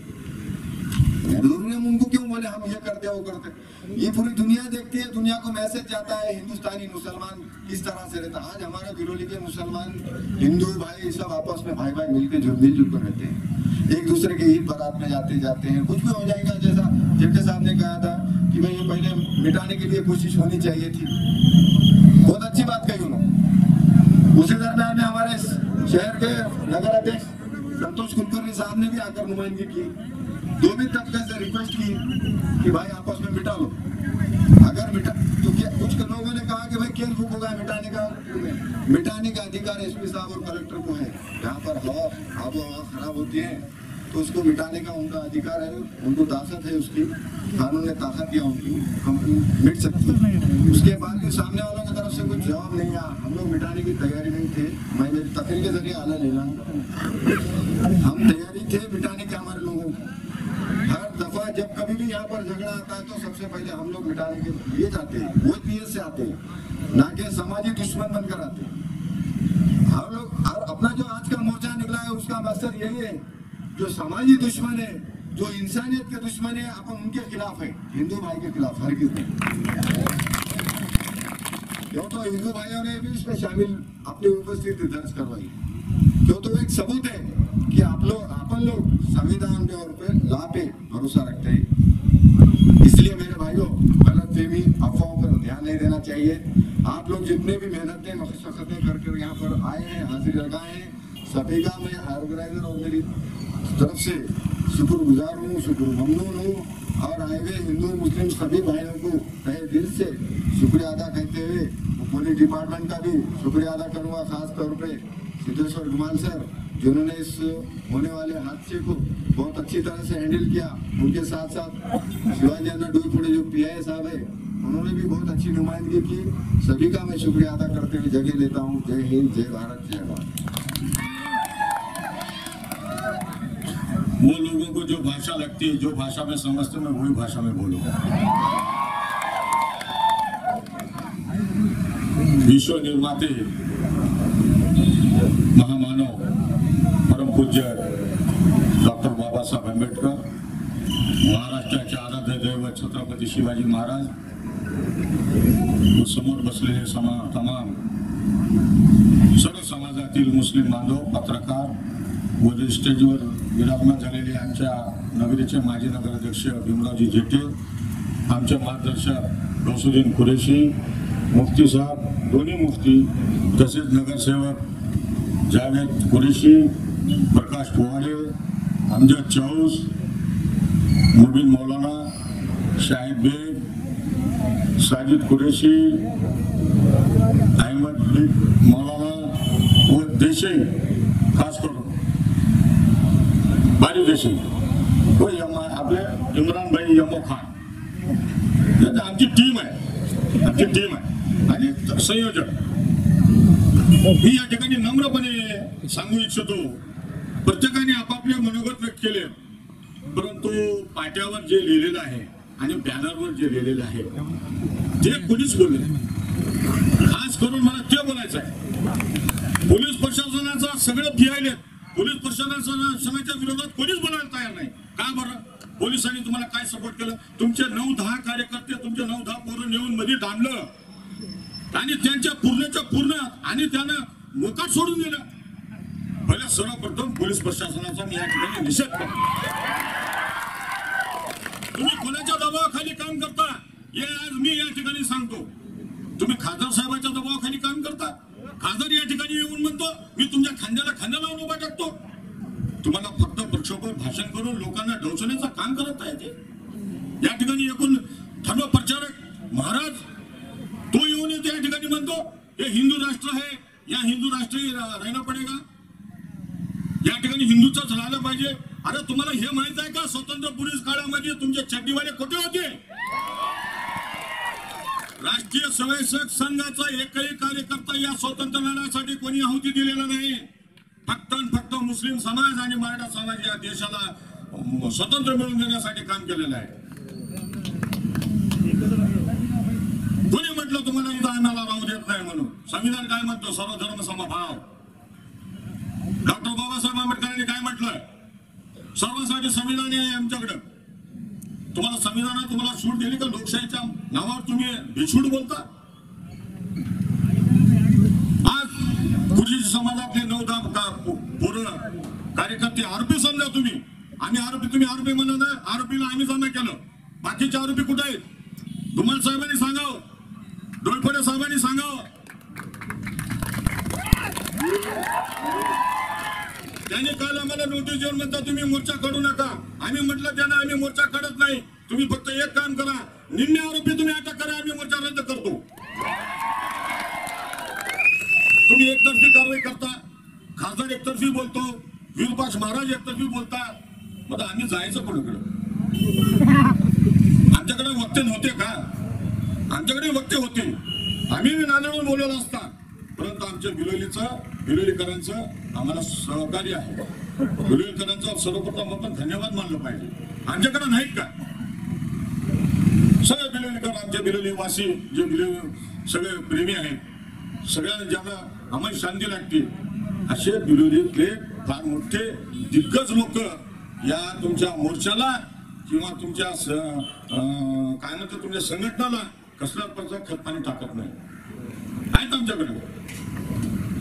जरूरी हम उनको क्यों बोले हम ये करते वो करते? ये पूरी दुनिया देखती है, दुनिया को मैसेज जाता है हिंदुस्तानी मुसलमान किस तरह से रहता है। आज हमारे बिरोली के मुसलमान, हिंदू भाई सब आपस में भाई भाई मिलजुल कर रहते हैं, एक दूसरे के ईद बारात में जाते हैं। कुछ भी हो जाएगा, जैसा जेठे साहब ने कहा था कि भाई ये पहले मिटाने के लिए कोशिश होनी चाहिए थी, बहुत अच्छी बात कही उन्होंने। उसी दरम्यान में हमारे शहर के नगर अध्यक्ष संतोष कुलकर्णी साहब ने भी आकर नुमाइंदगी की, दो भी तबके से रिक्वेस्ट की कि भाई आपस में मिटा लो। अगर मिटा तो क्या, कुछ लोगों ने कहा कि भाई केस बुक होगा, मिटाने का अधिकार एसपी साहब और कलेक्टर को है। जहाँ पर हवा खराब होती है तो उसको मिटाने का उनका अधिकार है, उनको ताकत है, उसकी कानून ने ताकत दिया, उनकी कंपनी मिट सकती है। उसके बाद भी सामने वालों की तरफ से कुछ जवाब नहीं आया। हम लोग मिटाने की तैयारी नहीं थे, मैं मेरी तकरीर के जरिए आला ले रहा हूँ, हम तैयारी थे मिटाने के हमारे लोगों की। हर दफा जब कभी भी यहाँ पर झगड़ा आता है तो सबसे पहले हम लोग मिटाने के लिए जाते हैं, वो पीएस से आते हैं, ना कि समाजी दुश्मन बनकर आते हैं। हम लोग और अपना जो आज का मोर्चा निकला है उसका मकसद यही है, जो समाजी दुश्मन है, जो इंसानियत के दुश्मन है, अपन उनके खिलाफ है, हिंदू भाई के खिलाफ हर किसी। क्यों तो हिंदू भाइयों ने भी इसमें शामिल अपनी उपस्थिति दर्ज करवाई, क्यों तो एक सबूत है कि अपन लोग संविधान पे और पे ला पे भरोसा रखते हैं। इसलिए मेरे भाइयों, गलतफहमी अफवाहों पर ध्यान नहीं देना चाहिए। आप लोग जितने भी मेहनतें मशक्कतें कर यहाँ पर आए हैं, हाजिर लगाए हैं, सभी का मैं ऑर्गेनाइजर और मेरी तरफ से शुक्रगुजार हूँ, शुक्र ममनून हूँ। और आए हुए हिंदू मुस्लिम सभी भाइयों को तहे दिल से शुक्रिया अदा करते हुए पुलिस डिपार्टमेंट का भी शुक्रिया अदा करूँगा, खास तौर पे सिद्धेश्वर गुमान सर, जिन्होंने इस होने वाले हादसे को बहुत अच्छी तरह से हैंडल किया। उनके साथ साथ शिवाजी अन्ना डोईफोड़े जो PI साहब है, उन्होंने भी बहुत अच्छी नुमाइंदगी की। सभी का मैं शुक्रिया अदा करते हुए जगह लेता हूँ। जय हिंद, जय भारत, जय भारत। वो लोगों को जो भाषा लगती है, जो भाषा में समझते, मैं वही भाषा में बोलूँगा। विश्व निर्माते महामानव परम पूज्य डॉक्टर बाबासाहेब आंबेडकर, महाराष्ट्राचे आराध्य दैवत छत्रपती शिवाजी महाराज व समोर बसलेले तमाम सर्व समाजातील मुस्लिम बांधव, पत्रकार व स्टेजवर विराजमान झालेले आमच्या नगरीचे माजी नगराध्यक्ष भीमरावजी जेठे, आमचे मार्गदर्शक गौसुद्दीन कुरेशी, मुफ्ती साहब, दोन्ही मुफ्ती, तसेच नगरसेवक जावेद कुरेशी, प्रकाश पोवाडे, अमजद चौस, मुबीन मौलाना, शाहिद बेग, साजिद कुरेशी, अहमद मौलाना व देशे, खास करून बारी देशे व आपले इम्रान भाई यमो खान, आमची टीम आहे आणि संयोजक। मी या ठिकाणी नम्रपणे सांगू इच्छितो, प्रत्येकाने आपापले मनोगत व्यक्त केले, परंतु पाट्यावर जे लिहिलेलं आहे आणि बॅनरवर जे लिहिलेलं आहे ते कोणीच बोलले। खास करून मला ते बोलायचं आहे, पोलीस प्रशासनाचा सगळं फिरायले, पोलीस प्रशासनाच्या विरोधात कोणीच बोलायला तयार नाही। का बरं? पोलिसांनी तुम्हाला काय सपोर्ट केलं? तुमचे 9-10 कार्यकर्ते तुमच्या आमचे 9-10 पोरं नेऊन मध्ये दांडलं आणि त्यांच्या पूर्णच्या पूर्ण आणि त्यानं मोकाट सोडून दिलं. पहिला सर्वप्रथम पोलीस प्रशासनाचा मी या ठिकाणी निषेध करतो. तुम्ही कोणाच्या दबावाखाली काम करता हे आज मी या ठिकाणी सांगतो. तुम्ही खासदार साहेबांच्या दबावाखाली काम करता. खासदार या ठिकाणी येऊन म्हणतो मी तुमच्या खांद्याला खांदा लावून उभा टाकतो. तुम्हाला फक्त प्रक्षोभक भाषण करून लोकांना डवचण्याचं काम करत आहे ते. या ठिकाणी एकूण धर्म प्रचारक महाराज तो येऊन येतो या ठिकाणी म्हणतो हे हिंदू राष्ट्र आहे, या हिंदू राष्ट्र राहणं पडेगा, या ठिकाणी हिंदूच राहिलं पाहिजे. अरे तुम्हाला हे माहित आहे का स्वतंत्र पोलीस काळामध्ये तुमचे चड्डीवाले कुठे होते? राष्ट्रीय स्वयंसेवक संघाचा एकही कार्यकर्ता या स्वातंत्र्य लढ्यासाठी कोणी आहुती दिलेला नाही. फक्त मुस्लिम समाज आणि मराठा समाज या देशाला स्वतंत्र मिळवून देण्यासाठी काम केलेलं आहे. कोणी म्हटलं तुम्हाला इथं आम्हाला राहू देत नाही म्हणून? संविधान काय म्हणतो? सर्वधर्म समभाव. डॉक्टर बाबासाहेब आंबेडकरांनी काय म्हटलं? सर्वांसाठी संविधान आहे आमच्याकडे. तुम्हाला संविधानात तुम्हाला सूट दिली का? लोकशाहीच्या नावावर तुम्ही बेसूट बोलता. आज गुरुजी समाजातले 9-10 पोरं कार्यकर्ते आरोपी समजा तुम्ही. आम्ही आरोपी, तुम्ही आरोपी म्हणलं ना, आरोपीला आम्ही जमा केलं. बाकीचे आरोपी कुठे आहेत? धुमाळ साहेबांनी सांगावं, डोळफोडे साहेबांनी सांगावं. त्यांनी काल आम्हाला नोटीस देऊन म्हणता तुम्ही मोर्चा काढू नका. आम्ही म्हटलं त्यांना आम्ही मोर्चा काढत नाही. तुम्ही फक्त एक काम करा, निम्मे आरोपी तुम्ही अटक करा, आम्ही मोर्चा रद्द करतो. तुम्ही एकतर्फी कारवाई करता. खासदार एकतर्फी बोलतो, विरूपाक्ष महाराज एकतर्फी बोलता. मग आम्ही जायचं कोणाकडे? आमच्याकडे वक्ते नव्हते का? आमच्याकडे वक्ते होते. आम्ही नांदेडून बोलवलं असता, परंतु आमच्या बिलोलीकरांचं आम्हाला सहकार्य आहे. बिलोलीकरांचा सर्वप्रथम आपण धन्यवाद मानलं पाहिजे. आमच्याकडे नाहीत का? सगळे बिलोलीकर, आमचे बिलोली वासी जे बिलोली सगळे प्रेमी आहेत, सगळ्यांना ज्यांना आम्हाला शांती लागते असे बिलोलीतले फार मोठे दिग्गज लोक या तुमच्या मोर्चाला किंवा तुमच्या काय म्हणतात तुमच्या संघटनाला कसल्या प्रकारचा खतपाणी टाकत नाही. आहेत आमच्याकडे.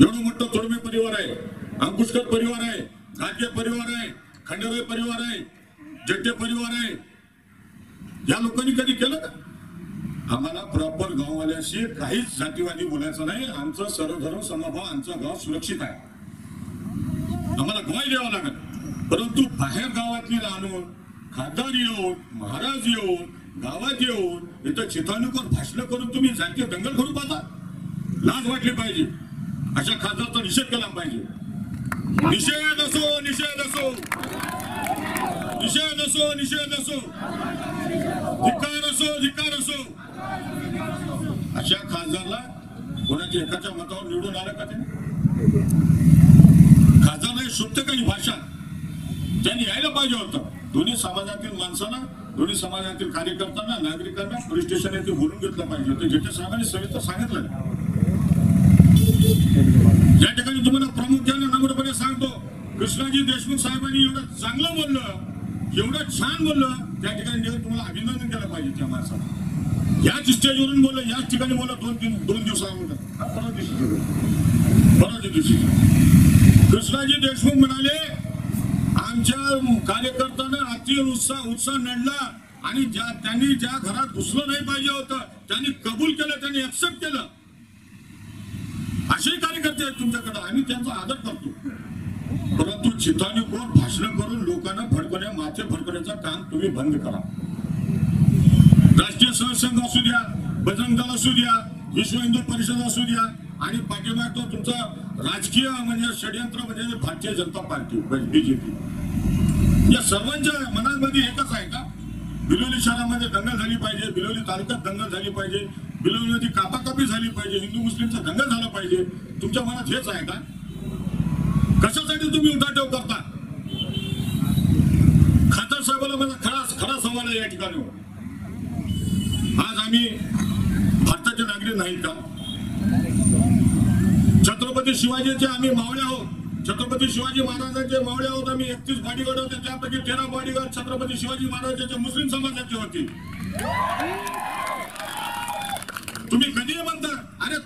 एवढं मोठं तोडमे परिवार आहे, अंकुशकर परिवार आहे, घाटगे परिवार आहे, खंडेराय परिवार आहे, जट्टे परिवार आहे. या लोकांनी कधी केलं का? आम्हाला प्रॉपर गाववाल्याशी काहीच जातीवादी बोलायचं नाही. आमचं सर्वधर्म समभाव, आमचं गाव सुरक्षित आहे. आम्हाला ग्वाही द्यावं लागेल. परंतु बाहेर गावातली आणून खासदार येऊन, महाराज येऊन, गावात येऊन इथं चिथानुकर भाषण करून तुम्ही जातीय दंगल करू पाहता. लाज वाटली पाहिजे. अशा खासदारचा निषेध केला पाहिजे. निषेध असो, निषेध असो, निषेध असो, निषेध असो, धिक्कार असो, धिक्कार असो. अशा खासदारला कोणाच्या एकाच्या मतावर निवडून आलं का? ते खासदारला शुद्ध काही भाषा त्यांनी यायला पाहिजे होतं. दोन्ही समाजातील माणसांना, दोन्ही समाजातील कार्यकर्त्यांना, नागरिकांना पोलीस स्टेशन येथे बोलून घेतलं पाहिजे होतं. जेटे साहेबांनी सविस्तर सांगितलं. या ठिकाणी तुम्हाला प्रामुख्याने नम्रपणे सांगतो, कृष्णाजी देशमुख साहेबांनी एवढं चांगलं बोललं, एवढं छान बोललं, त्या ठिकाणी तुम्हाला अभिनंदन केलं पाहिजे. त्या माणसाला याच स्टेजवरून बोललं, याच ठिकाणी बोललं. दोन दिवसानंतर परवाच्या दिवशी कृष्णाजी देशमुख म्हणाले आमच्या कार्यकर्त्यांना अति उत्साह नडला आणि त्यांनी ज्या घरात घुसलं नाही पाहिजे होतं त्यांनी कबूल केलं, त्यांनी ऍक्सेप्ट केलं. असे कार्यकर्ते आहेत तुमच्याकडे, आम्ही त्यांचा आदर करतो. परंतु चिथानीकोर भाषण करून लोकांना भडकवण्या, माथे भडकवण्याचं काम तुम्ही बंद करा. राष्ट्रीय स्वयंसेवक असू द्या, बजरंग दल असू द्या, विश्व हिंदू परिषद असू द्या आणि पाठीमाग तो तुमचा राजकीय म्हणजे षडयंत्र म्हणजे भारतीय जनता पार्टी बीजेपी, या सर्वांच्या मनामध्ये एकच आहे का? बिलोली शहरामध्ये दंगल झाली पाहिजे, बिलोली तालुक्यात दंगल झाली पाहिजे, बिलोलीमध्ये कापाकापी झाली पाहिजे, हिंदू मुस्लिमचा दंगल झाला पाहिजे. तुमच्या मनात हेच आहे का? कशासाठी तुम्ही उठाठेव करता? खासदार साहेबांना माझा खरा सवाल आहे या ठिकाणी. आज आम्ही भारताचे नागरिक नाहीत का? छत्रपती शिवाजीचे आम्ही मावळे आहोत. छत्रपती शिवाजी महाराजांचे मावळे आहोत आम्ही. 31 बॉडीगार्ड होते, त्यापैकी 13 बॉडीगार्ड छत्रपती शिवाजी महाराजांचे मुस्लिम समाजाचे होते. तुम्ही कधी म्हणता अरे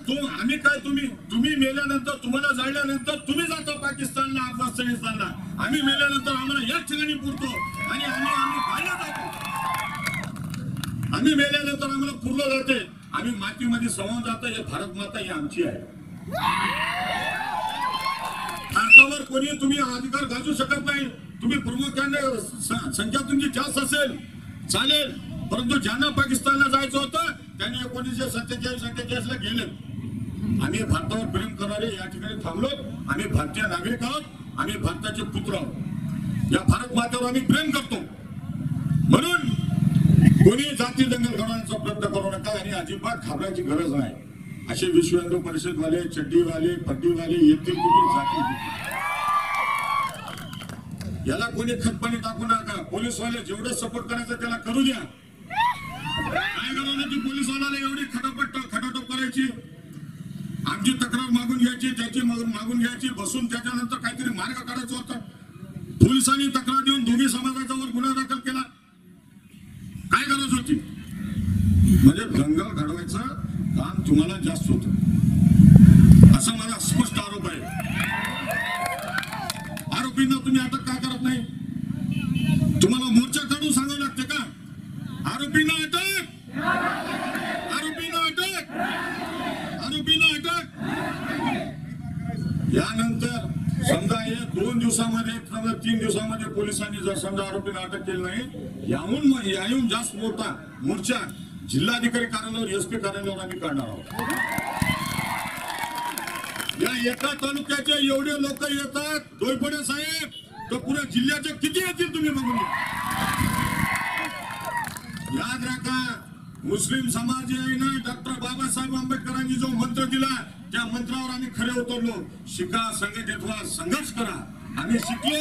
आम्ही काय तुम्ही मेल्यानंतर तुम्हाला जाळल्यानंतर तुम्ही जाता पाकिस्तानला अफगाणिस्तानला, आम्ही मेल्यानंतर आम्हाला याच ठिकाणी पुरतो आणि आम्ही खायला जातो. आम्ही मेल्यानंतर आम्हाला पुरलं जाते, आम्ही मातीमध्ये समान जातो. हे भारत माता ही आमची आहे. भारतावर कोणी तुम्ही अधिकार गाजू शकत नाही. तुम्ही प्रामुख्याने संख्या तुमची जास्त असेल चालेल, परंतु ज्यांना पाकिस्तानला जायचं होतं त्यांनी 1947 ला गेले. आम्ही भारतावर प्रेम करणारे या ठिकाणी थांबलो. आम्ही भारतीय नागरिक आहोत, आम्ही भारताचे पुत्र आहोत. या भारत मातेवर आम्ही प्रेम करतो. म्हणून कोणी जाती दंगल घडवण्याचा प्रयत्न करू नका आणि अजिबात घाबरायची गरज नाही. असे विश्व हिंदू परिषदवाले, चड्डीवाले, पट्टीवाले येतील कुठे जातील, याला कोणी खतपाणी टाकू नका. पोलीसवाले जेवढं सपोर्ट करायचं त्याला करू द्या. काय करायचं की पोलीसवाल्याला एवढी खटाटोप करायची, आमची तक्रार मागून घ्यायची, त्याची मागून घ्यायची, बसून त्याच्यानंतर काहीतरी मार्ग काढायचा होता. पोलिसांनी तक्रार देऊन दोन्ही समाजाचा वर गुन्हा दाखल केला. काय गरज होती? म्हणजे दंगल घडवायचं काम तुम्हाला जास्त होतं असा माझा स्पष्ट आरोप आहे. आरोपींना तुम्ही अटक का करत नाही? तुम्हाला मोर्चा काढून सांगावं लागते का आरोपींना अटक, आरोपींना अटक, आरोपींना अटक? यानंतर समजा हे 2 दिवसामध्ये, समजा 3 दिवसामध्ये पोलिसांनी जर समजा आरोपींना अटक केली नाही, याहून जास्त मोठा मोर्चा जिल्हाधिकारी कार्यालयावर, एसपी कार्यालयावर आम्ही काढणार आहोत. या एका तालुक्याचे एवढे लोक येतात डोईफोडे साहेब, तर पुऱ्या जिल्ह्याचे किती येतील तुम्ही बघून घ्या. याद राखा, मुस्लिम समाज आहे ना, डॉक्टर बाबासाहेब आंबेडकरांनी जो मंत्र दिला त्या मंत्रावर आम्ही खरे उतरलो. शिका, संघटित व्हा, संघर्ष करा. आम्ही शिकलो,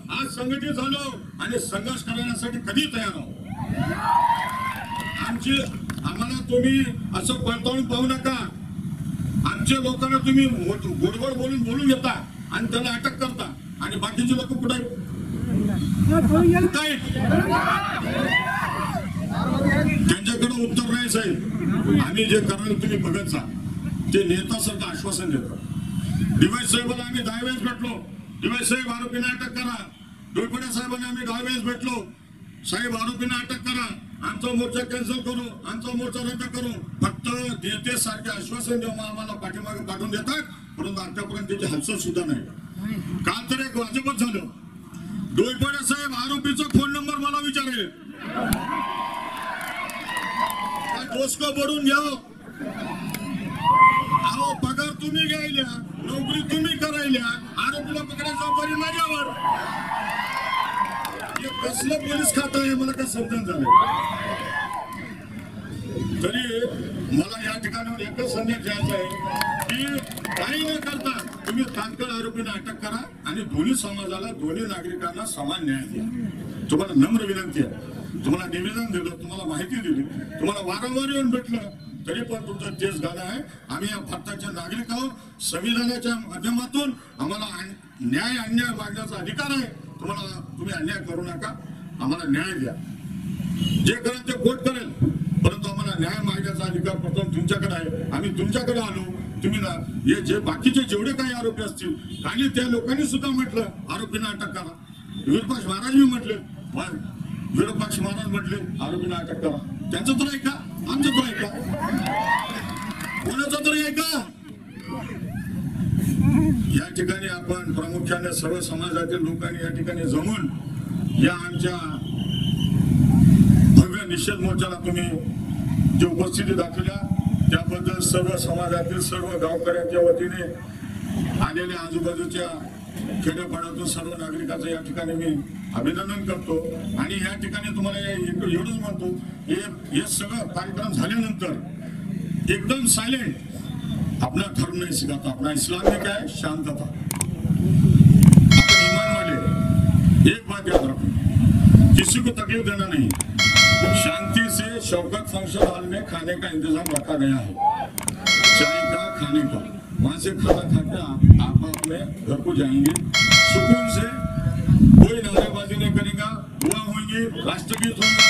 आज संघटित झालो आणि संघर्ष करण्यासाठी कधी तयार आहोत. आम्हाला तुम्ही असं पळतावून पाहू नका. आमच्या लोकांना तुम्ही गोडगोड बोलून घेता आणि त्याला अटक करता आणि बाकीचे लोक कुठे त्यांच्याकडे उत्तर नाही साहेब. आम्ही जे करणार तुम्ही बघत जा. ते नेत्यासारखं आश्वासन देतात. डिवाईस साहेबांना आम्ही 10 वेळेस भेटलो. डिवाईस साहेब आरोपींना अटक करा. डोईफोडे साहेबांना आम्ही 10 वेळेस भेटलो. साहेब आरोपींना अटक करा, आमचा मोर्चा कॅन्सल करू, आमचा मोर्चा रद्द करू. फक्त नेते सारखे आश्वासन देऊन आम्हाला पाठीमागे पाठवून देतात, परंतु आतापर्यंत त्याची हालचाल सुद्धा नाही. काल तर एक वाजपच झालं. डोईफोडे साहेब आरोपीचा फोन नंबर मला विचारेल, डोसको बोलून घ्या. अहो पगार तुम्ही घ्यायला, नोकरी तुम्ही करायला, आरोपीला पकडायची जबाबदारी माझ्यावर. हे कसलं पोलीस खातं आहे मला काय समजून झालं. तरी मला या ठिकाणावर एकच संदेश द्यायचा आहे की काही न करता तुम्ही तात्काळ आरोपींना अटक करा आणि दोन्ही समाजाला, दोन्ही नागरिकांना समान न्याय द्या. तुम्हाला नम्र विनंती आहे. तुम्हाला निवेदन दिलं, तुम्हाला माहिती दिली, तुम्हाला वारंवार येऊन भेटलं, तरी पण तुमचं तेच गाणं आहे. आम्ही या भारताचे नागरिक आहोत. संविधानाच्या माध्यमातून आम्हाला न्याय अन्याय मागण्याचा अधिकार आहे. तुम्ही अन्याय करू नका, आम्हाला न्याय द्या. जे करेल ते कोर्ट करेल, परंतु आम्हाला न्याय मागण्याचा अधिकार प्रथम तुमच्याकडे आहे. आम्ही तुमच्याकडे आलो. तुम्ही ना हे जे बाकीचे जेवढे काही आरोपी असतील, आणि त्या लोकांनी सुद्धा म्हटलं आरोपींना अटक करा. विरूपाक्ष महाराज मी म्हटले, विरूपाक्ष महाराज म्हटले आरोपींना अटक करा. त्यांचं तर ऐका, आमचं तर ऐका, कोणाचं तरी ऐका. या ठिकाणी आपण प्रामुख्याने सर्व समाजातील लोकांनी या ठिकाणी जमून या आमच्या भव्य निषेध मोर्चाला तुम्ही जी उपस्थिती दाखवल्या त्याबद्दल सर्व समाजातील, सर्व गावकऱ्यांच्या वतीने आलेल्या आजूबाजूच्या खेड्यापाड्यातून सर्व नागरिकांचं या ठिकाणी मी अभिनंदन करतो. आणि या ठिकाणी तुम्हाला एवढंच म्हणतो, हे सगळं कार्यक्रम झाल्यानंतर एकदम सायलेंट अपना धर्म नहीं सिखाता, अपना इस्लाम में क्या है, शांतता. अपन ईमान वाले एक बात याद रखो, किसी को तकलीफ देना नहीं. शांति से शौकत फंक्शन हॉल में खाने का इंतजाम रखा गया है, चाय का, खाने का. वहां से खाना खाकर आप अपने घर को जाएंगे सुकून से. कोई नारेबाजी नहीं करेगा, दुआ होंगी, राष्ट्रगीत होगा,